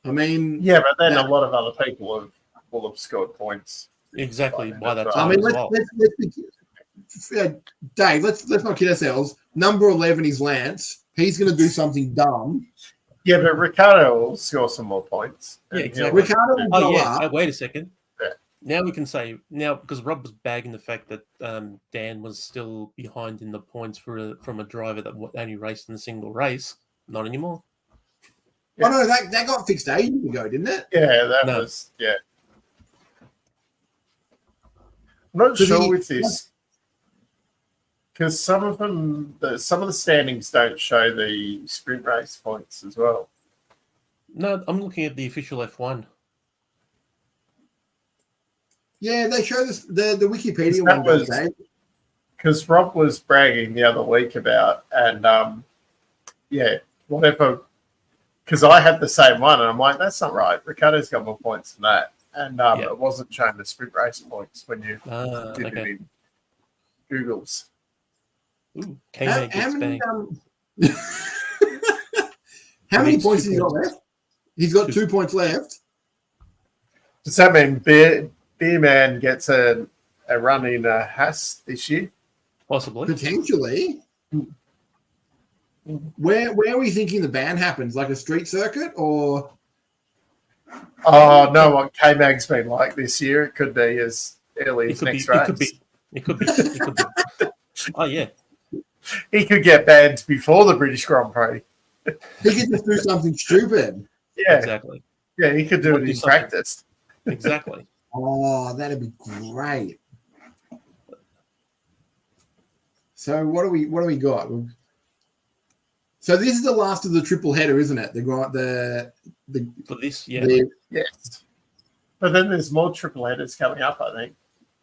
[SPEAKER 7] I mean,
[SPEAKER 6] Yeah, but then
[SPEAKER 7] that-
[SPEAKER 6] a lot of other people will have scored points.
[SPEAKER 8] Exactly by that
[SPEAKER 6] I
[SPEAKER 8] time
[SPEAKER 7] I mean,
[SPEAKER 8] as
[SPEAKER 7] let's,
[SPEAKER 8] well.
[SPEAKER 7] Dave, let's not kid ourselves. Number 11 is Lance. He's going to do something dumb.
[SPEAKER 6] Yeah, but Ricardo will score some more points.
[SPEAKER 8] Yeah,
[SPEAKER 6] And
[SPEAKER 8] exactly.
[SPEAKER 7] Ricardo will
[SPEAKER 8] Oh
[SPEAKER 7] go
[SPEAKER 8] yeah.
[SPEAKER 7] up.
[SPEAKER 8] Wait a second.
[SPEAKER 6] Yeah.
[SPEAKER 8] Now we can say because Rob was bagging the fact that Dan was still behind in the points from a driver that only raced in a single race. Not anymore.
[SPEAKER 7] Oh, no, that got fixed ages ago, didn't it?
[SPEAKER 6] Yeah, that
[SPEAKER 8] No.
[SPEAKER 6] was, yeah. I'm not
[SPEAKER 7] So
[SPEAKER 6] sure
[SPEAKER 7] the-
[SPEAKER 6] with this because some of the standings don't show the sprint race points as well.
[SPEAKER 8] No, I'm looking at the official F1.
[SPEAKER 7] Yeah, they show this, the Wikipedia
[SPEAKER 6] That
[SPEAKER 7] one does
[SPEAKER 6] was-
[SPEAKER 7] that.
[SPEAKER 6] Because Rob was bragging the other week about, and whatever. Because I had the same one, and I'm like, that's not right. Ricardo's got more points than that, and
[SPEAKER 8] Yeah.
[SPEAKER 6] it wasn't showing the sprint race points when you did it
[SPEAKER 8] Okay.
[SPEAKER 6] in Google's.
[SPEAKER 8] Ooh,
[SPEAKER 7] How,
[SPEAKER 8] K-Man
[SPEAKER 7] how
[SPEAKER 8] gets
[SPEAKER 7] many,
[SPEAKER 8] banged.
[SPEAKER 7] how many
[SPEAKER 8] Needs
[SPEAKER 7] points
[SPEAKER 8] 2
[SPEAKER 7] has he got
[SPEAKER 8] points.
[SPEAKER 7] left? He's got
[SPEAKER 8] 2.
[SPEAKER 7] 2 points left.
[SPEAKER 6] Does that mean Beer Man gets a run in a Haas this year?
[SPEAKER 8] Possibly.
[SPEAKER 7] Potentially. Where are we thinking the ban happens? Like a street circuit or?
[SPEAKER 6] Oh no, what K Mag's been like this year, it could be as early
[SPEAKER 8] It
[SPEAKER 6] as
[SPEAKER 8] could be.
[SPEAKER 6] next
[SPEAKER 8] It
[SPEAKER 6] race.
[SPEAKER 8] could be. It could be. It could be. Oh yeah.
[SPEAKER 6] He could get banned before the British Grand Prix.
[SPEAKER 7] He could just do something stupid.
[SPEAKER 6] Yeah,
[SPEAKER 8] Exactly.
[SPEAKER 6] yeah, he could do it
[SPEAKER 8] Do
[SPEAKER 6] in
[SPEAKER 8] something.
[SPEAKER 6] practice.
[SPEAKER 8] Exactly.
[SPEAKER 7] Oh, that'd be great. So what do we got? So this is the last of the triple header, isn't it?
[SPEAKER 8] For this, yeah.
[SPEAKER 6] Yes. But then there's more triple headers coming up, I think.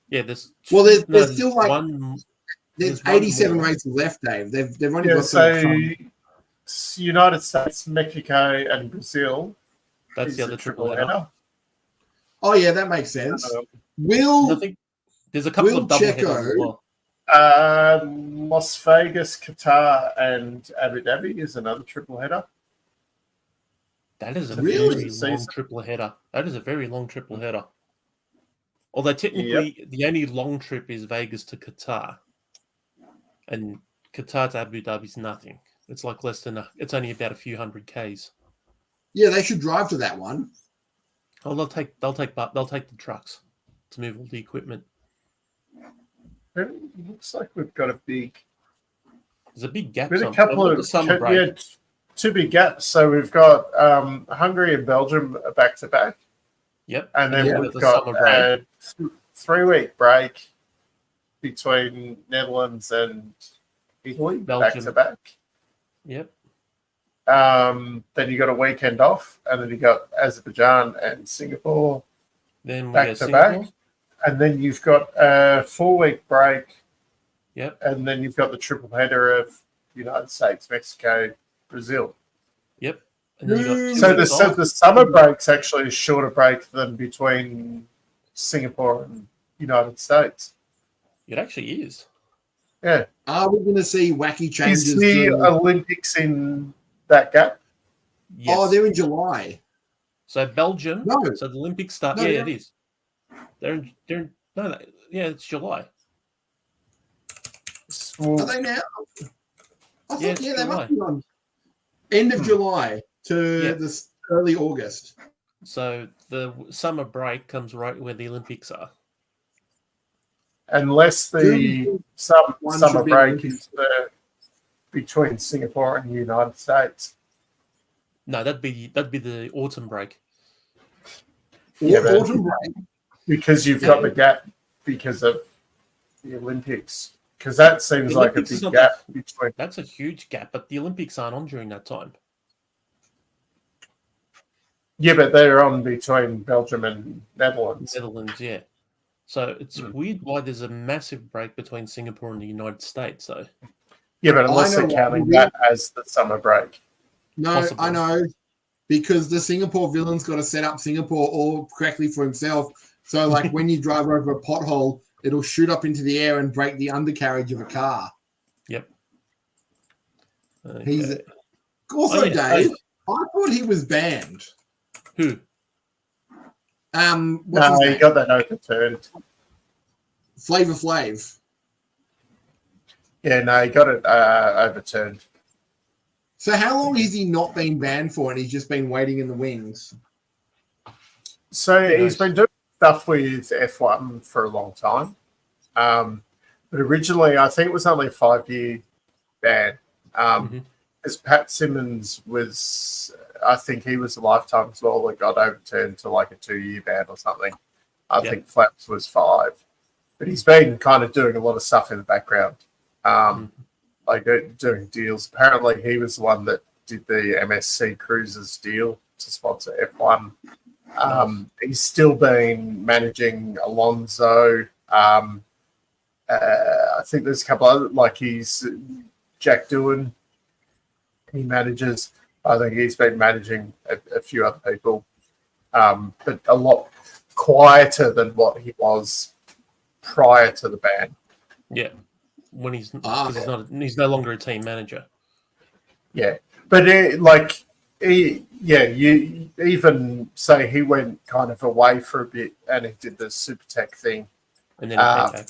[SPEAKER 8] Yeah, there's
[SPEAKER 7] still like
[SPEAKER 8] one.
[SPEAKER 7] There's
[SPEAKER 8] one
[SPEAKER 7] 87
[SPEAKER 8] more.
[SPEAKER 7] races left, Dave. They've only
[SPEAKER 6] Yeah,
[SPEAKER 7] got
[SPEAKER 6] so United States, Mexico, and Brazil.
[SPEAKER 8] That's
[SPEAKER 6] is
[SPEAKER 8] the other triple header.
[SPEAKER 7] Oh yeah, that makes sense.
[SPEAKER 6] Uh,
[SPEAKER 7] Will
[SPEAKER 8] I think there's a couple
[SPEAKER 7] Will
[SPEAKER 8] of double
[SPEAKER 7] Checo-
[SPEAKER 8] headers as well.
[SPEAKER 6] Las Vegas, Qatar, and Abu Dhabi is another triple header.
[SPEAKER 8] That is a
[SPEAKER 7] Really?
[SPEAKER 8] very long triple header. That is a very long triple header. Although technically the only long trip is Vegas to Qatar. And Qatar to Abu Dhabi is nothing. It's like it's only about a few hundred Ks.
[SPEAKER 7] Yeah, they should drive to that one.
[SPEAKER 8] Oh, they'll take the trucks to move all the equipment.
[SPEAKER 6] It looks like we've got a big.
[SPEAKER 8] There's a big gap.
[SPEAKER 6] With a couple of
[SPEAKER 8] summer break.
[SPEAKER 6] two big gaps. So we've got Hungary and Belgium back to back.
[SPEAKER 8] Yep.
[SPEAKER 6] And then we've
[SPEAKER 8] the
[SPEAKER 6] got
[SPEAKER 8] summer break.
[SPEAKER 6] a 3-week break between Netherlands and Italy,
[SPEAKER 8] Belgium.
[SPEAKER 6] back to back.
[SPEAKER 8] Yep.
[SPEAKER 6] Then you got a weekend off, and then you got Azerbaijan and Singapore
[SPEAKER 8] Then we
[SPEAKER 6] back
[SPEAKER 8] go
[SPEAKER 6] to
[SPEAKER 8] Singapore.
[SPEAKER 6] back. And then you've got a 4-week break.
[SPEAKER 8] Yep.
[SPEAKER 6] And then you've got the triple header of United States, Mexico, Brazil.
[SPEAKER 8] Yep. And then you got 2
[SPEAKER 6] So
[SPEAKER 8] weeks off.
[SPEAKER 6] the summer break's actually a shorter break than between Singapore and United States.
[SPEAKER 8] It actually is.
[SPEAKER 6] Yeah.
[SPEAKER 7] Are we going to see wacky changes?
[SPEAKER 6] Is the
[SPEAKER 7] to-
[SPEAKER 6] Olympics in that gap?
[SPEAKER 8] Yes.
[SPEAKER 7] Oh, they're in July.
[SPEAKER 8] So Belgium.
[SPEAKER 7] No.
[SPEAKER 8] So the Olympics start.
[SPEAKER 7] No,
[SPEAKER 8] yeah,
[SPEAKER 7] no.
[SPEAKER 8] it is. Yeah, it's July.
[SPEAKER 7] Are they now? I
[SPEAKER 8] Yeah,
[SPEAKER 7] thought,
[SPEAKER 8] it's
[SPEAKER 7] they
[SPEAKER 8] July.
[SPEAKER 7] must be on end of July to
[SPEAKER 8] Yeah.
[SPEAKER 7] this early August.
[SPEAKER 8] So the summer break comes right where the Olympics are.
[SPEAKER 6] Unless the
[SPEAKER 7] One
[SPEAKER 6] summer
[SPEAKER 7] should be
[SPEAKER 6] break
[SPEAKER 7] Olympics.
[SPEAKER 6] is between Singapore and the United States.
[SPEAKER 8] No, that'd be the autumn break.
[SPEAKER 6] Yeah, but-
[SPEAKER 7] Autumn break.
[SPEAKER 6] Because you've got the gap because of the Olympics. Because that seems
[SPEAKER 8] The
[SPEAKER 6] like a
[SPEAKER 8] Olympics is
[SPEAKER 6] big
[SPEAKER 8] not
[SPEAKER 6] gap between.
[SPEAKER 8] That's a huge gap, but the Olympics aren't on during that time.
[SPEAKER 6] Yeah, but they're on between Belgium and Netherlands.
[SPEAKER 8] Netherlands, yeah. So it's weird why there's a massive break between Singapore and the United States, though.
[SPEAKER 6] Yeah, but unless
[SPEAKER 7] I know
[SPEAKER 6] they're
[SPEAKER 7] what
[SPEAKER 6] counting
[SPEAKER 7] you
[SPEAKER 6] that as the summer break.
[SPEAKER 7] No,
[SPEAKER 8] Possible.
[SPEAKER 7] I know. Because the Singapore villain's got to set up Singapore all correctly for himself. So, like, when you drive over a pothole, it'll shoot up into the air and break the undercarriage of a car.
[SPEAKER 8] Yep.
[SPEAKER 7] He's
[SPEAKER 8] Okay.
[SPEAKER 7] also,
[SPEAKER 8] Oh, yeah.
[SPEAKER 7] Dave, I thought he was banned.
[SPEAKER 8] Who?
[SPEAKER 7] What's
[SPEAKER 6] No,
[SPEAKER 7] his
[SPEAKER 6] he
[SPEAKER 7] name?
[SPEAKER 6] got that overturned.
[SPEAKER 7] Flavor Flav.
[SPEAKER 6] Yeah, no, he got it overturned.
[SPEAKER 7] So how long has he not been banned for and he's just been waiting in the wings?
[SPEAKER 6] So he's been doing stuff with F1 for a long time. But originally, I think it was only a 5-year ban. As Pat Simmons was, I think he was a lifetime as well that got overturned to like a 2-year ban or something. I think Flaps was 5. But he's been kind of doing a lot of stuff in the background, like doing deals. Apparently, he was the one that did the MSC Cruises deal to sponsor F1. He's still been managing Alonso. I think there's a couple other, like he's Jack Doohan. He manages. I think he's been managing a few other people, but a lot quieter than what he was prior to the ban.
[SPEAKER 8] Yeah. When he's he's no longer a team manager.
[SPEAKER 6] Yeah, but you even say he went kind of away for a bit and he did the Super Tech thing.
[SPEAKER 8] And then he came back.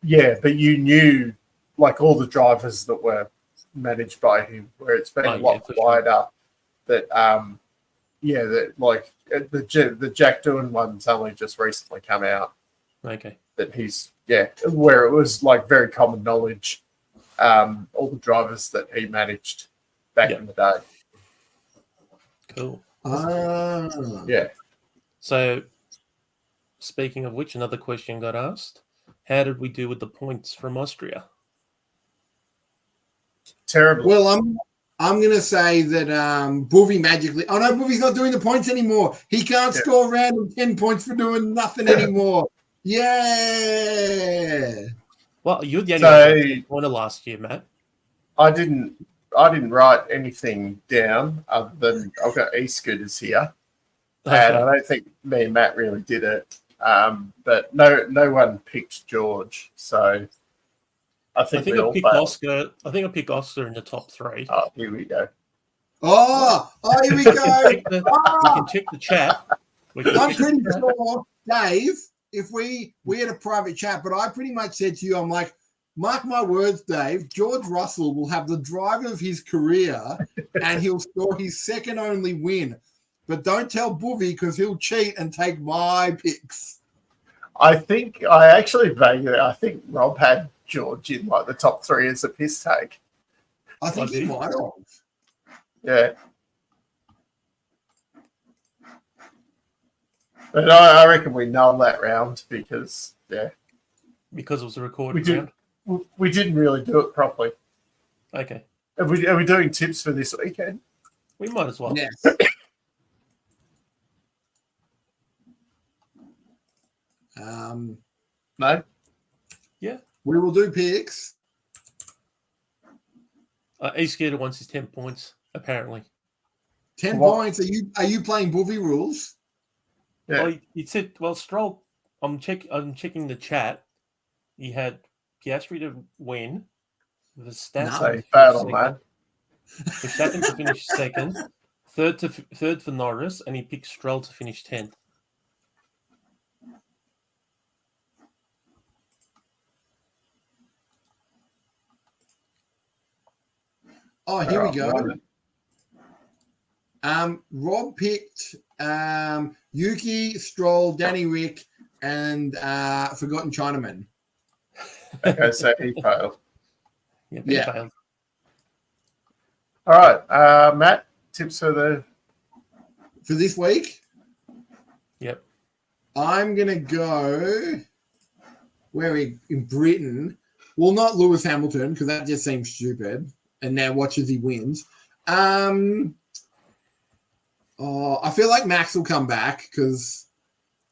[SPEAKER 6] Yeah, but you knew like all the drivers that were managed by him, where it's been a lot
[SPEAKER 8] for
[SPEAKER 6] quieter. That that like the Jack Doohan one's only just recently come out.
[SPEAKER 8] Okay.
[SPEAKER 6] That he's where it was like very common knowledge. All the drivers that he managed back in the day.
[SPEAKER 8] Cool.
[SPEAKER 6] Yeah.
[SPEAKER 8] So, speaking of which, another question got asked. How did we do with the points from Austria?
[SPEAKER 6] Terrible.
[SPEAKER 7] Well, I'm going to say that Boovy magically. Oh no, Boovy's not doing the points anymore. He can't score random 10 points for doing nothing anymore. Yeah.
[SPEAKER 8] Well, you're the only
[SPEAKER 6] So
[SPEAKER 8] one last year, Matt.
[SPEAKER 6] I didn't write anything down other than I've got e-scooters here, and I don't think me and Matt really did it. But no one picked George, so I think we all
[SPEAKER 8] I picked
[SPEAKER 6] failed.
[SPEAKER 8] Oscar. I think I picked Oscar in the top 3.
[SPEAKER 6] Oh, here we go.
[SPEAKER 7] Oh, here we go.
[SPEAKER 8] We can check the chat.
[SPEAKER 7] I'm pretty sure, Dave, if we had a private chat, but I pretty much said to you, I'm like, mark my words, Dave, George Russell will have the drive of his career and he'll score his second only win. But don't tell Boovy because he'll cheat and take my picks.
[SPEAKER 6] I think I actually value it. I think Rob had George in like the top 3 as a piss take.
[SPEAKER 7] I think he might have.
[SPEAKER 6] Yeah. But I reckon we null that round because
[SPEAKER 8] it was a recorded round.
[SPEAKER 6] We didn't really do it properly.
[SPEAKER 8] Okay.
[SPEAKER 6] Are we doing tips for this weekend?
[SPEAKER 8] We might as well.
[SPEAKER 7] Yes.
[SPEAKER 6] No?
[SPEAKER 8] Yeah.
[SPEAKER 7] We will do picks.
[SPEAKER 8] E-Scooter wants his 10 points, apparently.
[SPEAKER 7] 10
[SPEAKER 6] What?
[SPEAKER 7] points. Are you playing Boovy rules?
[SPEAKER 6] Yeah.
[SPEAKER 8] Well, he said, Stroll, I'm checking the chat. He had Piastri to win. Verstappen
[SPEAKER 6] So he failed on that.
[SPEAKER 8] Verstappen to finish second. Third for Norris, and he picked Stroll to finish 10th.
[SPEAKER 7] Oh, here we go.
[SPEAKER 6] Right.
[SPEAKER 7] Rob picked Yuki, Stroll, Danny Rick, and Forgotten Chinaman.
[SPEAKER 6] Okay, so he failed.
[SPEAKER 8] He
[SPEAKER 7] Yeah.
[SPEAKER 8] failed.
[SPEAKER 6] All right, Matt, tips for
[SPEAKER 7] this week.
[SPEAKER 8] Yep.
[SPEAKER 7] I'm gonna go in Britain. Well, not Lewis Hamilton because that just seems stupid. And now watch as he wins. I feel like Max will come back because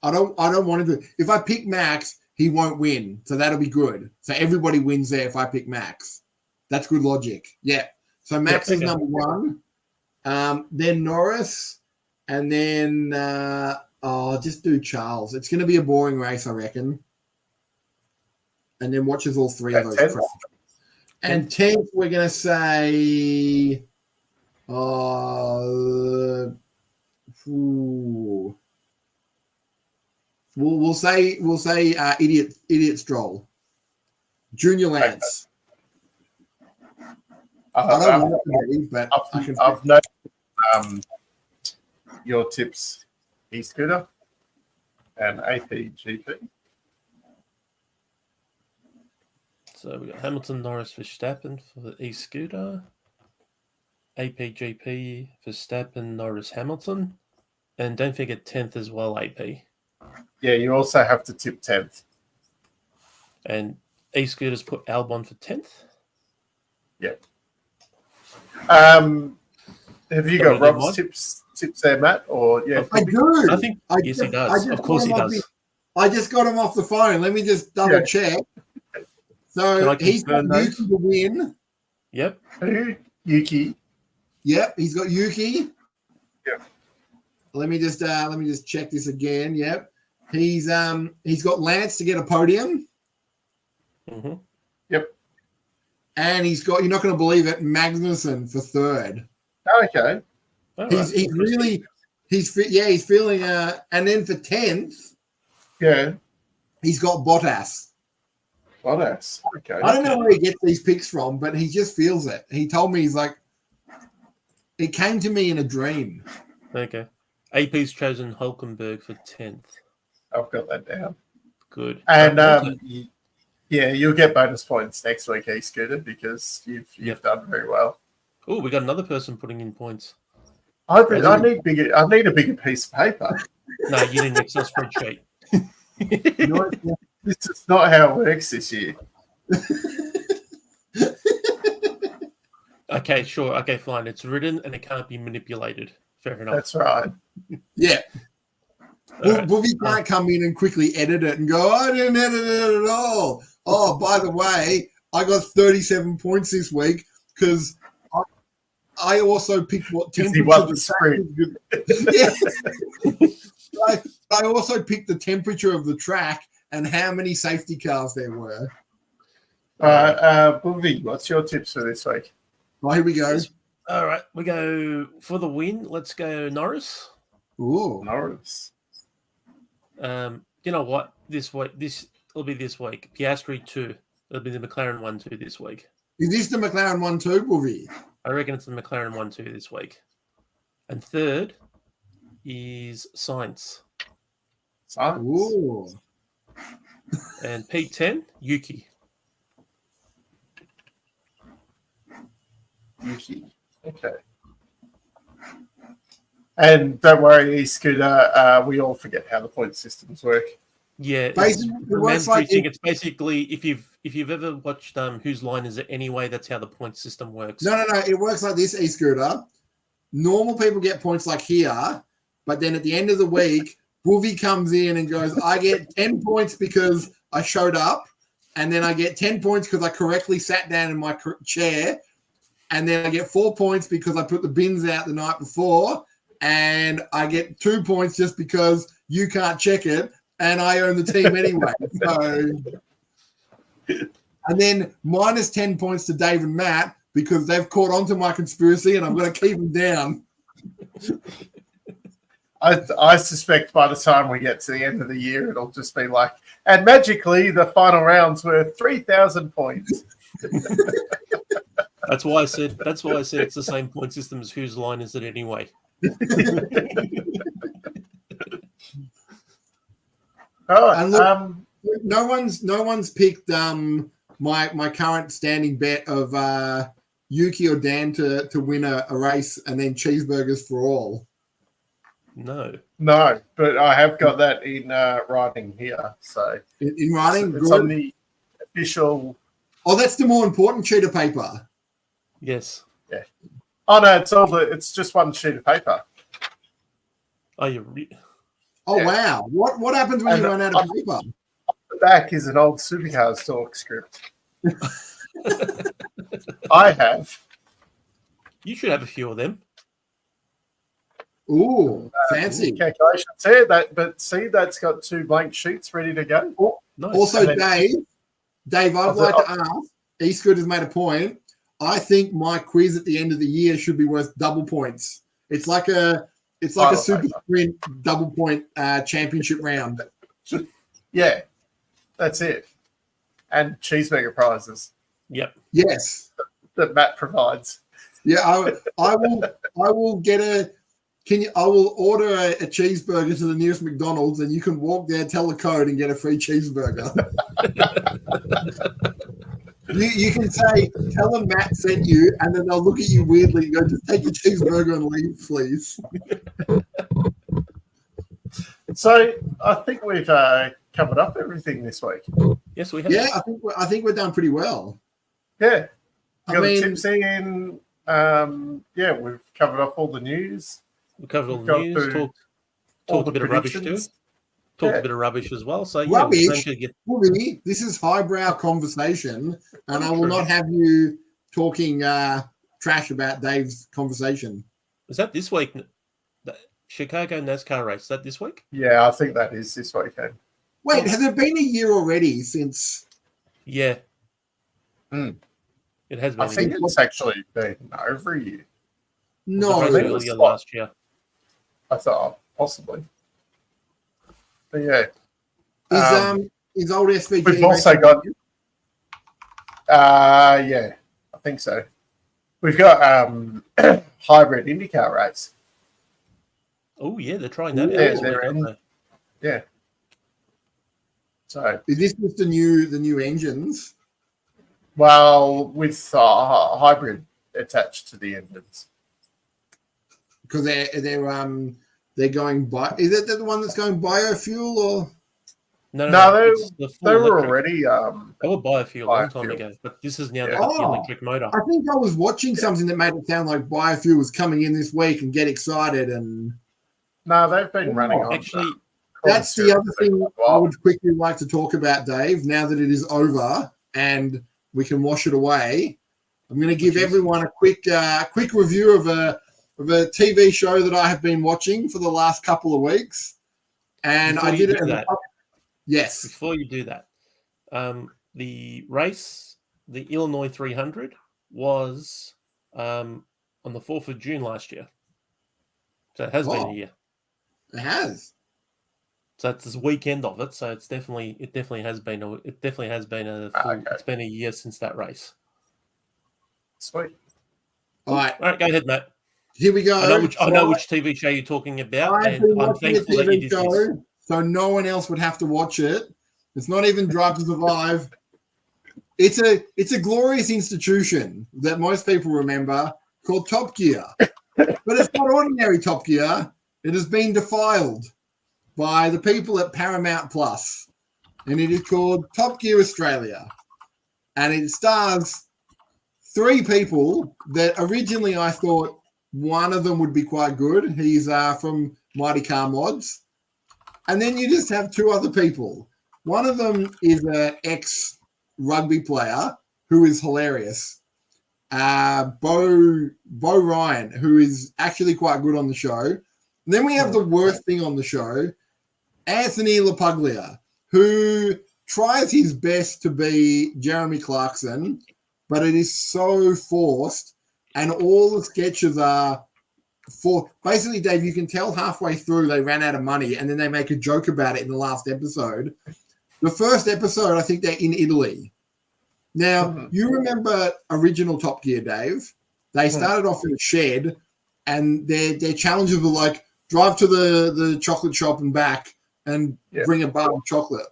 [SPEAKER 7] I don't want to do. If I pick Max, he won't win, so that'll be good. So everybody wins there if I pick Max. That's good logic. Yeah. So Max is number 1. Then Norris, and then just do Charles. It's going to be a boring race, I reckon. And then watches all 3 of those.
[SPEAKER 6] Tenth?
[SPEAKER 7] And 10th, we're going to say, we'll say idiot Stroll, Junior Lance. I don't want it to be, but
[SPEAKER 6] I've noted your tips, e-scooter and APGP.
[SPEAKER 8] So we got Hamilton, Norris, Verstappen for the e-scooter. APGP, Verstappen, Norris, Hamilton. And don't forget 10th as well, AP.
[SPEAKER 6] Yeah, you also have to tip 10th.
[SPEAKER 8] And e-scooters put Albon for 10th.
[SPEAKER 6] Yeah. Have you got Rob's tips there, Matt? Or yeah,
[SPEAKER 7] I do.
[SPEAKER 8] I think yes, he does. Of course, he does.
[SPEAKER 7] I just got him off the phone. Let me just double check. So he's got Yuki to win.
[SPEAKER 8] Yep.
[SPEAKER 6] Yuki.
[SPEAKER 7] Yep, he's got Yuki.
[SPEAKER 6] Yep.
[SPEAKER 7] Let me just check this again. Yep. He's got Lance to get a podium.
[SPEAKER 8] Mm-hmm.
[SPEAKER 6] Yep.
[SPEAKER 7] And he's got, you're not going to believe it, Magnussen for 3rd.
[SPEAKER 6] Okay.
[SPEAKER 7] He's feeling and then for 10th,
[SPEAKER 6] yeah,
[SPEAKER 7] he's got Bottas.
[SPEAKER 6] Bottas. Okay.
[SPEAKER 7] I don't know where he gets these picks from, but he just feels it. He told me, he's like, it came to me in a dream.
[SPEAKER 8] Okay. AP's chosen Hulkenberg for 10th.
[SPEAKER 6] I've got that down.
[SPEAKER 8] Good.
[SPEAKER 6] And yeah, you'll get bonus points next week, e-scooter, because you've done very well.
[SPEAKER 8] Oh, we got another person putting in points.
[SPEAKER 6] I need a bigger piece of paper.
[SPEAKER 8] No, you need an Excel spreadsheet.
[SPEAKER 6] This is not how it works this year.
[SPEAKER 8] Okay, sure. Okay, fine. It's written and it can't be manipulated. Fair enough.
[SPEAKER 6] That's right.
[SPEAKER 7] Yeah.
[SPEAKER 8] All right.
[SPEAKER 7] Wolfie can't come in and quickly edit it and go, I didn't edit it at all. Oh, by the way, I got 37 points this week because I also picked what
[SPEAKER 6] Because he
[SPEAKER 7] temperature
[SPEAKER 6] won the sprint.
[SPEAKER 7] Yeah. I also picked the temperature of the track and how many safety cars there were.
[SPEAKER 6] Booby, what's your tips for this week?
[SPEAKER 7] Well, here we go.
[SPEAKER 8] All right. We go for the win. Let's go Norris.
[SPEAKER 7] Ooh.
[SPEAKER 6] Norris.
[SPEAKER 8] You know what? This will be this week. Piastri 2. It'll be the McLaren 1-2 this week.
[SPEAKER 7] Is this the McLaren 1-2, Wolfie?
[SPEAKER 8] I reckon it's the McLaren 1-2 this week. And third is Sainz.
[SPEAKER 6] Science.
[SPEAKER 7] Ooh.
[SPEAKER 8] And P10, Yuki.
[SPEAKER 6] Yuki. Okay. And don't worry, e-scooter, we all forget how the point systems work.
[SPEAKER 8] Yeah,
[SPEAKER 7] Basically, it works like
[SPEAKER 8] it's basically if you've ever watched Whose Line Is It Anyway, that's how the point system works.
[SPEAKER 7] No. It works like this, e-scooter. Normal people get points like here, but then at the end of the week, Wolfie comes in and goes, I get 10 points because I showed up, and then I get 10 points because I correctly sat down in my chair, and then I get 4 points because I put the bins out the night before, and I get 2 points just because you can't check it, and I own the team anyway. So, and then minus 10 points to Dave and Matt because they've caught on to my conspiracy, and I'm going to keep them down.
[SPEAKER 6] I suspect by the time we get to the end of the year, it'll just be like, and magically the final rounds were 3,000 points.
[SPEAKER 8] That's why I said it's the same point system as Whose Line Is It Anyway.
[SPEAKER 6] All right.
[SPEAKER 7] And look, no one's picked my current standing bet of Yuki or Dan to win a race and then cheeseburgers for all.
[SPEAKER 8] No,
[SPEAKER 6] but I have got that in writing here. So
[SPEAKER 7] In writing,
[SPEAKER 6] it's
[SPEAKER 7] good.
[SPEAKER 6] on the official.
[SPEAKER 7] Oh, that's the more important sheet of paper.
[SPEAKER 8] yes.
[SPEAKER 6] Oh no, it's just one sheet of paper.
[SPEAKER 8] Oh,
[SPEAKER 7] Oh
[SPEAKER 6] Yeah.
[SPEAKER 7] wow! What happens when
[SPEAKER 6] And
[SPEAKER 7] you run out of paper?
[SPEAKER 6] The back is an old Supercars talk script. I have.
[SPEAKER 8] You should have a few of them.
[SPEAKER 7] Ooh, fancy.
[SPEAKER 6] Calculations here. That's got 2 blank sheets ready to go.
[SPEAKER 8] Nice.
[SPEAKER 7] Also,
[SPEAKER 6] And then-
[SPEAKER 7] Dave, I'd like to ask. E-Scooter's made a point. I think my quiz at the end of the year should be worth double points. It's like a super sprint double point championship round.
[SPEAKER 6] Yeah, that's it. And cheeseburger prizes
[SPEAKER 8] Yep.
[SPEAKER 7] Yes.
[SPEAKER 6] that Matt provides.
[SPEAKER 7] Yeah, I will get a. I will order a cheeseburger to the nearest McDonald's, and you can walk there, tell the code, and get a free cheeseburger. you can say, tell them Matt sent you, and then they'll look at you weirdly and go, just take your cheeseburger and leave, please.
[SPEAKER 6] So I think we've covered up everything this week.
[SPEAKER 8] Yes, we have.
[SPEAKER 7] Yeah, I think we're done pretty well.
[SPEAKER 6] Yeah,
[SPEAKER 7] I
[SPEAKER 6] got the
[SPEAKER 7] mean-
[SPEAKER 6] tips in. We've covered up all the news.
[SPEAKER 8] We covered all
[SPEAKER 6] We've
[SPEAKER 8] the
[SPEAKER 6] got
[SPEAKER 8] news,
[SPEAKER 6] through
[SPEAKER 8] talked
[SPEAKER 6] all
[SPEAKER 8] a
[SPEAKER 6] the
[SPEAKER 8] bit of rubbish too.
[SPEAKER 6] predictions.
[SPEAKER 8] Talked
[SPEAKER 6] Yeah.
[SPEAKER 8] a bit of rubbish as well. So yeah,
[SPEAKER 7] Rubbish?
[SPEAKER 8] we get
[SPEAKER 7] Really, this is highbrow conversation, and I will not have you talking trash about Dave's conversation.
[SPEAKER 8] is that this week? The Chicago NASCAR race. Is that this week?
[SPEAKER 6] Yeah, I think that is this weekend.
[SPEAKER 7] Wait, has it been a year already since?
[SPEAKER 8] Yeah.
[SPEAKER 6] Hmm.
[SPEAKER 8] It has been.
[SPEAKER 6] I think it's actually been over a year.
[SPEAKER 7] No,
[SPEAKER 8] It was
[SPEAKER 6] think it
[SPEAKER 8] earlier
[SPEAKER 6] was
[SPEAKER 8] last year.
[SPEAKER 6] I thought possibly. But yeah.
[SPEAKER 7] is old SVG?
[SPEAKER 6] We've also
[SPEAKER 7] racing-
[SPEAKER 6] got yeah, I think so. We've got hybrid IndyCar race.
[SPEAKER 8] Oh yeah, they're trying that out.
[SPEAKER 6] Yeah,
[SPEAKER 8] this
[SPEAKER 6] they're
[SPEAKER 8] week, aren't
[SPEAKER 6] in.
[SPEAKER 8] they?
[SPEAKER 6] Yeah. So
[SPEAKER 7] Is this just the new engines?
[SPEAKER 6] well, with hybrid attached to the engines.
[SPEAKER 7] Because they're going by. Is it the one that's going biofuel or?
[SPEAKER 6] No,
[SPEAKER 8] It's the full
[SPEAKER 6] they were
[SPEAKER 8] electric.
[SPEAKER 6] already.
[SPEAKER 8] They were biofuel a long time
[SPEAKER 6] Biofuel.
[SPEAKER 8] ago, but this is now
[SPEAKER 6] Yeah.
[SPEAKER 8] they've got the
[SPEAKER 7] Oh.
[SPEAKER 8] electric motor.
[SPEAKER 7] I think I was watching something that made it sound like biofuel was coming in this week and get excited. And
[SPEAKER 6] No, they've been running on.
[SPEAKER 8] Actually,
[SPEAKER 7] that's the other thing I
[SPEAKER 6] Wow.
[SPEAKER 7] would quickly like to talk about, Dave, now that it is over and we can wash it away. I'm going to give everyone a quick review of a TV show that I have been watching for the last couple of weeks. And
[SPEAKER 8] Before
[SPEAKER 7] I
[SPEAKER 8] you
[SPEAKER 7] did it.
[SPEAKER 8] do that-
[SPEAKER 7] Yes.
[SPEAKER 8] Before you do that, the race, the Illinois 300, was on the 4th of June last year. So it has been
[SPEAKER 7] Wow.
[SPEAKER 8] a year.
[SPEAKER 7] It has.
[SPEAKER 8] So it's this weekend of it. So it definitely has been a full,
[SPEAKER 6] Okay.
[SPEAKER 8] it's been a year since that race.
[SPEAKER 6] Sweet.
[SPEAKER 7] All right.
[SPEAKER 8] All right, go ahead, Matt.
[SPEAKER 7] Here we go.
[SPEAKER 8] I know which TV show you're talking about,
[SPEAKER 7] I've been
[SPEAKER 8] and I'm
[SPEAKER 7] watching a
[SPEAKER 8] thankful that you
[SPEAKER 7] TV
[SPEAKER 8] did this.
[SPEAKER 7] show, so no one else would have to watch it. It's not even Drive to Survive. It's a glorious institution that most people remember called Top Gear. But it's not ordinary Top Gear. It has been defiled by the people at Paramount Plus. And it is called Top Gear Australia. And it stars 3 people that originally I thought one of them would be quite good. He's from Mighty Car Mods. And then you just have 2 other people. One of them is an ex-rugby player who is hilarious. Bo Ryan, who is actually quite good on the show. And then we have the worst thing on the show, Anthony LaPuglia, who tries his best to be Jeremy Clarkson, but it is so forced, and all the sketches are for basically, Dave, you can tell halfway through they ran out of money, and then they make a joke about it in the last episode. The first episode, I think they're in Italy. Now, you remember original Top Gear, Dave? They started off in a shed, and their challenges were like, drive to the chocolate shop and back and bring a bar of chocolate.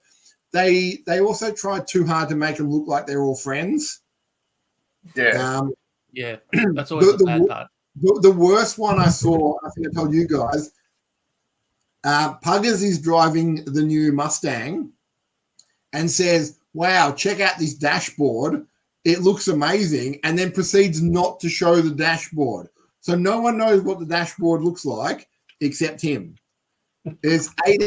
[SPEAKER 7] They also tried too hard to make them look like they're all friends.
[SPEAKER 6] Yeah.
[SPEAKER 8] Yeah, that's always the bad part.
[SPEAKER 7] The worst one I saw, I think I told you guys, Puggers is driving the new Mustang and says, wow, check out this dashboard. It looks amazing. And then proceeds not to show the dashboard. So no one knows what the dashboard looks like except him. It's 8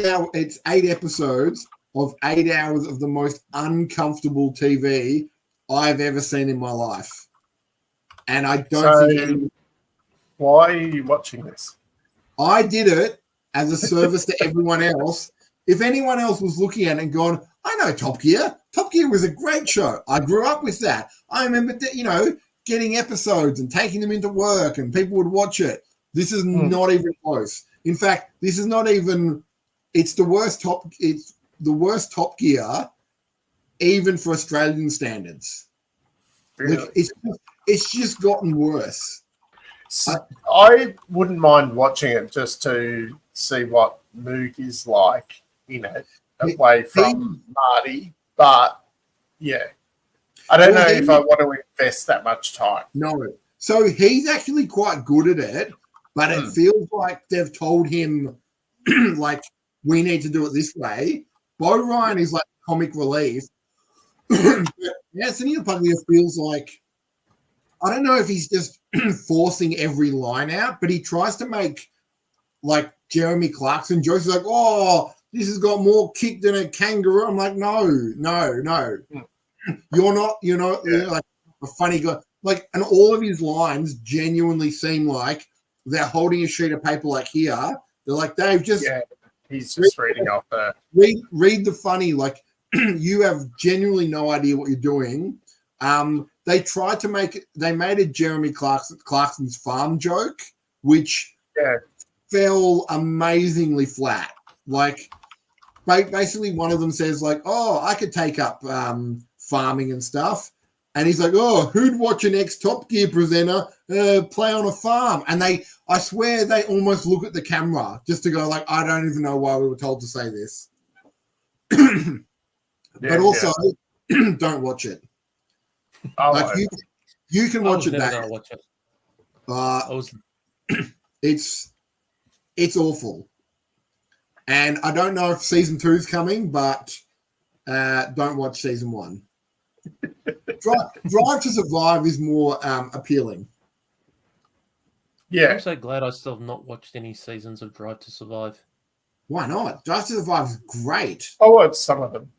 [SPEAKER 7] episodes of 8 hours of the most uncomfortable TV I've ever seen in my life. And I don't think anyone...
[SPEAKER 6] Why are you watching this?
[SPEAKER 7] I did it as a service to everyone else. If anyone else was looking at it and going, I know Top Gear. Top Gear was a great show. I grew up with that. I remember, getting episodes and taking them into work and people would watch it. This is not even close. In fact, this is not even, it's the worst Top Gear even for Australian standards.
[SPEAKER 6] Really?
[SPEAKER 7] Like, it's just gotten worse.
[SPEAKER 6] I wouldn't mind watching it just to see what Moog is like in it, away from Marty. But yeah, I don't know if I want to invest that much time.
[SPEAKER 7] No. So he's actually quite good at it, but it feels like they've told him, like, we need to do it this way. Bo Ryan is like comic relief. Anthony Puglia feels like, I don't know if he's just forcing every line out, but he tries to make like Jeremy Clarkson jokes. He's like, oh, this has got more kick than a kangaroo. I'm like, no. You're not like a funny guy. Like, and all of his lines genuinely seem like they're holding a sheet of paper like here. They're like, Dave, just
[SPEAKER 6] he's just reading off the
[SPEAKER 7] read the funny, like you have genuinely no idea what you're doing. They made a Jeremy Clarkson's farm joke, which fell amazingly flat. Like, basically one of them says like, oh, I could take up farming and stuff. And he's like, oh, who'd watch an ex-Top Gear presenter play on a farm? And I swear they almost look at the camera just to go like, I don't even know why we were told to say this. But also, don't watch it. Like you can watch it.
[SPEAKER 8] Watch it.
[SPEAKER 7] It's awful. And I don't know if season 2 is coming, but don't watch season 1. Drive to Survive is more appealing.
[SPEAKER 6] Yeah.
[SPEAKER 8] I'm so glad I still have not watched any seasons of Drive to Survive.
[SPEAKER 7] Why not? Drive to Survive is great.
[SPEAKER 6] I watched some of them.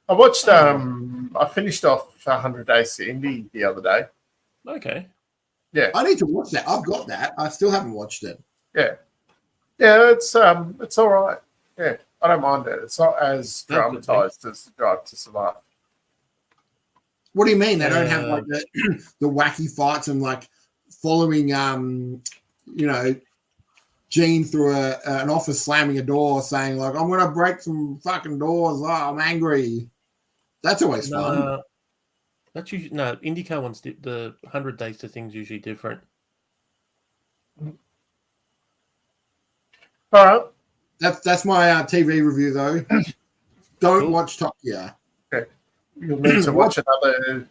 [SPEAKER 6] I watched, I finished off 100 Days to Indy the other day.
[SPEAKER 8] Okay.
[SPEAKER 6] Yeah.
[SPEAKER 7] I need to watch that. I've got that. I still haven't watched it.
[SPEAKER 6] Yeah. Yeah, it's all right. Yeah, I don't mind it. It's not as dramatized as Drive to Survive.
[SPEAKER 7] What do you mean? They don't have like the wacky fights and like following, Gene through an office, slamming a door, saying like, "I'm gonna break some fucking doors. Oh, I'm angry." That's always fun.
[SPEAKER 8] That's usually IndyCar ones. The 100 Days to Things usually different.
[SPEAKER 6] All right.
[SPEAKER 7] That's my TV review though. Don't watch Top Gear.
[SPEAKER 6] Okay. You'll need to watch another.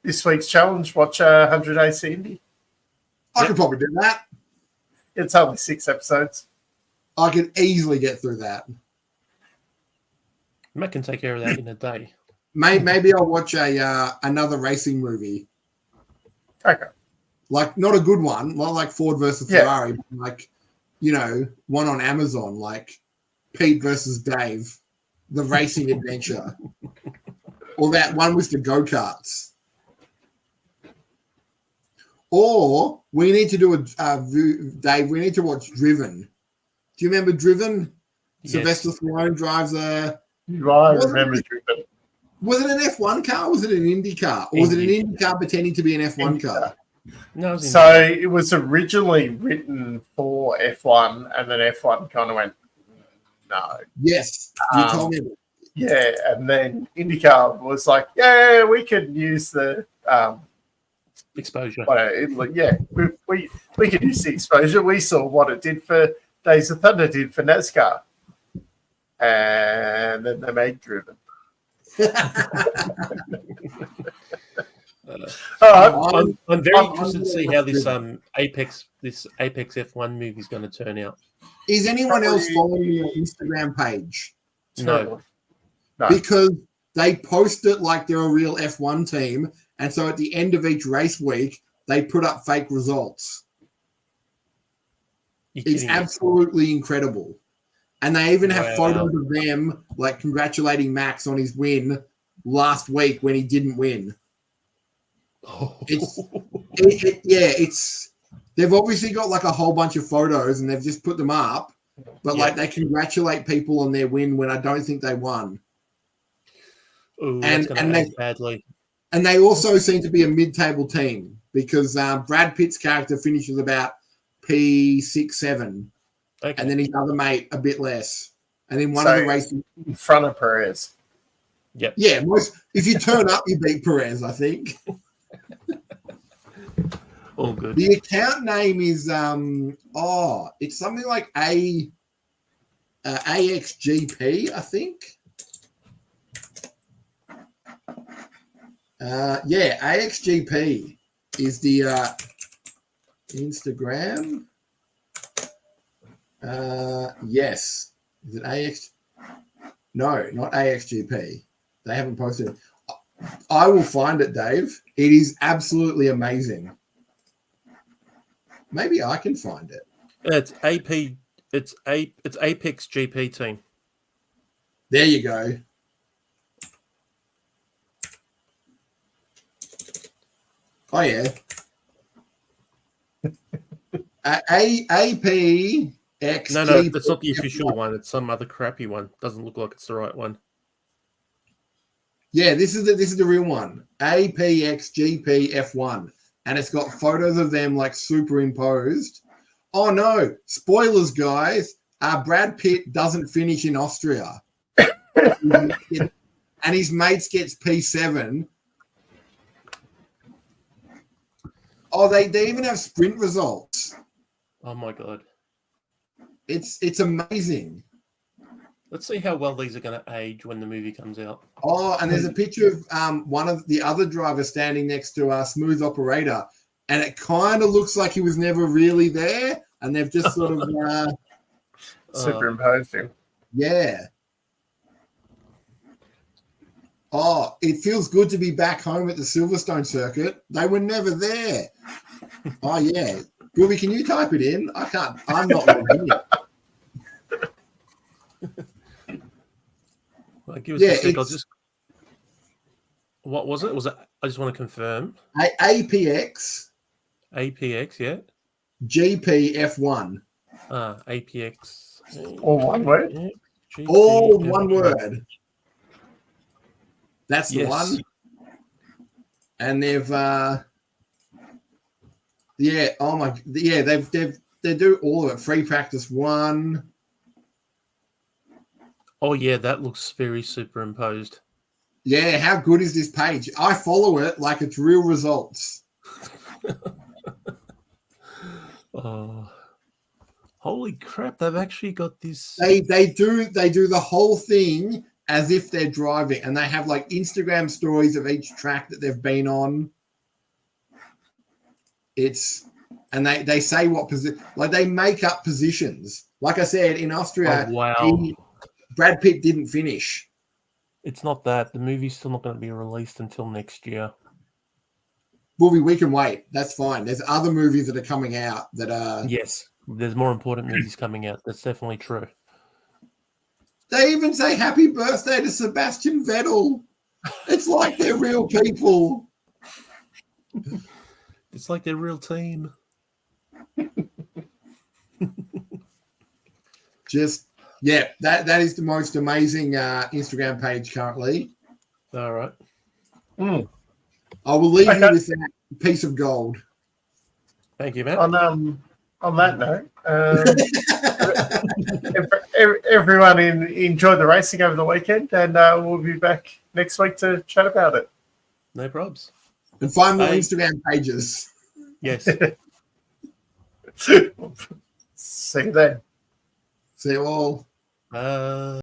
[SPEAKER 6] This week's challenge. Watch 100 Days to Indy.
[SPEAKER 7] I could probably do that.
[SPEAKER 6] It's only 6 episodes.
[SPEAKER 7] I could easily get through that.
[SPEAKER 8] Matt can take care of that in a day.
[SPEAKER 7] Maybe I'll watch another racing movie.
[SPEAKER 6] Okay.
[SPEAKER 7] Like not a good one, not like Ford versus Ferrari, but like one on Amazon, like Pete versus Dave, the racing adventure, or that one with the go-karts. Or we need to do Dave. We need to watch Driven. Do you remember Driven?
[SPEAKER 8] Yes.
[SPEAKER 7] Sylvester Stallone drives a.
[SPEAKER 6] I remember Driven.
[SPEAKER 7] Was it an F1 car? Or was it an Indy car? Or was it an Indy car pretending to be an F1 car?
[SPEAKER 8] No.
[SPEAKER 6] So it was originally written for F1, and then F1 kind of went, no.
[SPEAKER 7] Yes, you told me.
[SPEAKER 6] Yeah, and then IndyCar was like, yeah, we could use the
[SPEAKER 8] exposure.
[SPEAKER 6] We could use the exposure. We saw what it did for Days of Thunder, did for NASCAR, and then they made Driven. All right.
[SPEAKER 8] I'm very interested to see how this Apex F1 movie is going to turn out.
[SPEAKER 7] Is anyone else following your Instagram page?
[SPEAKER 8] No.
[SPEAKER 7] Because they post it like they're a real F1 team, and so at the end of each race week, they put up fake results. It's absolutely incredible. And they even have photos of them like congratulating Max on his win last week when he didn't win. They've obviously got like a whole bunch of photos and they've just put them up, but like they congratulate people on their win when I don't think they won.
[SPEAKER 8] Ooh, and they badly.
[SPEAKER 7] And they also seem to be a mid-table team because Brad Pitt's character finishes about P6, 7. Okay. And then his other mate a bit less. And then one of the races
[SPEAKER 6] in front of Perez.
[SPEAKER 8] Yep.
[SPEAKER 7] Yeah, if you turn up, you beat Perez, I think.
[SPEAKER 8] All good.
[SPEAKER 7] The account name is it's something like AXGP, I think. AXGP is the Instagram. Yes. Is it AX? No, not AXGP. They haven't posted it. I will find it, Dave. It is absolutely amazing. Maybe I can find it.
[SPEAKER 8] It's Apex GP team.
[SPEAKER 7] There you go. Oh yeah. APX.
[SPEAKER 8] No, that's not the official one. It's some other crappy one. Doesn't look like it's the right one.
[SPEAKER 7] Yeah, this is the real one. APXGPF1. And it's got photos of them like superimposed. Oh no, spoilers, guys. Brad Pitt doesn't finish in Austria. And his mates gets P7. Oh, they even have sprint results.
[SPEAKER 8] Oh my god.
[SPEAKER 7] It's amazing.
[SPEAKER 8] Let's see how well these are going to age when the movie comes out.
[SPEAKER 7] Oh, and there's a picture of one of the other drivers standing next to a Smooth Operator, and it kind of looks like he was never really there, and they've just sort of
[SPEAKER 6] superimposed him.
[SPEAKER 7] Yeah. Oh, it feels good to be back home at the Silverstone circuit. They were never there. Oh, yeah. Gooby, can you type it in? I can't. I'm not logged in yet.
[SPEAKER 8] Well, give us a sec. I'll just. What was it? Was it? I just want to confirm.
[SPEAKER 7] APX.
[SPEAKER 8] APX, yeah.
[SPEAKER 7] GPF1.
[SPEAKER 8] APX.
[SPEAKER 6] All one word?
[SPEAKER 8] GPF1.
[SPEAKER 7] All one word. That's the
[SPEAKER 8] Yes.
[SPEAKER 7] one. And they've they do all of it. Free practice 1.
[SPEAKER 8] Oh yeah, that looks very superimposed.
[SPEAKER 7] Yeah, how good is this page? I follow it like it's real results.
[SPEAKER 8] Oh, holy crap! They've actually got this.
[SPEAKER 7] They do the whole thing as if they're driving, and they have like Instagram stories of each track that they've been on. And they say what position, like they make up positions. Like I said, in Austria,
[SPEAKER 8] Oh, wow.
[SPEAKER 7] Brad Pitt didn't finish.
[SPEAKER 8] It's not that the movie's still not going to be released until next year.
[SPEAKER 7] Movie, we can wait. That's fine. There's other movies that are coming out that are.
[SPEAKER 8] Yes, there's more important movies coming out. That's definitely true.
[SPEAKER 7] They even say happy birthday to Sebastian Vettel. It's like they're real people.
[SPEAKER 8] It's like their real team.
[SPEAKER 7] Just, yeah, that is the most amazing Instagram page currently.
[SPEAKER 8] All right.
[SPEAKER 7] I will leave you with that piece of gold.
[SPEAKER 8] Thank you, Matt.
[SPEAKER 6] On that note, everyone enjoyed the racing over the weekend, and we'll be back next week to chat about it.
[SPEAKER 8] No probs.
[SPEAKER 7] And find more Instagram pages.
[SPEAKER 8] Yes.
[SPEAKER 6] See you then.
[SPEAKER 7] See you all.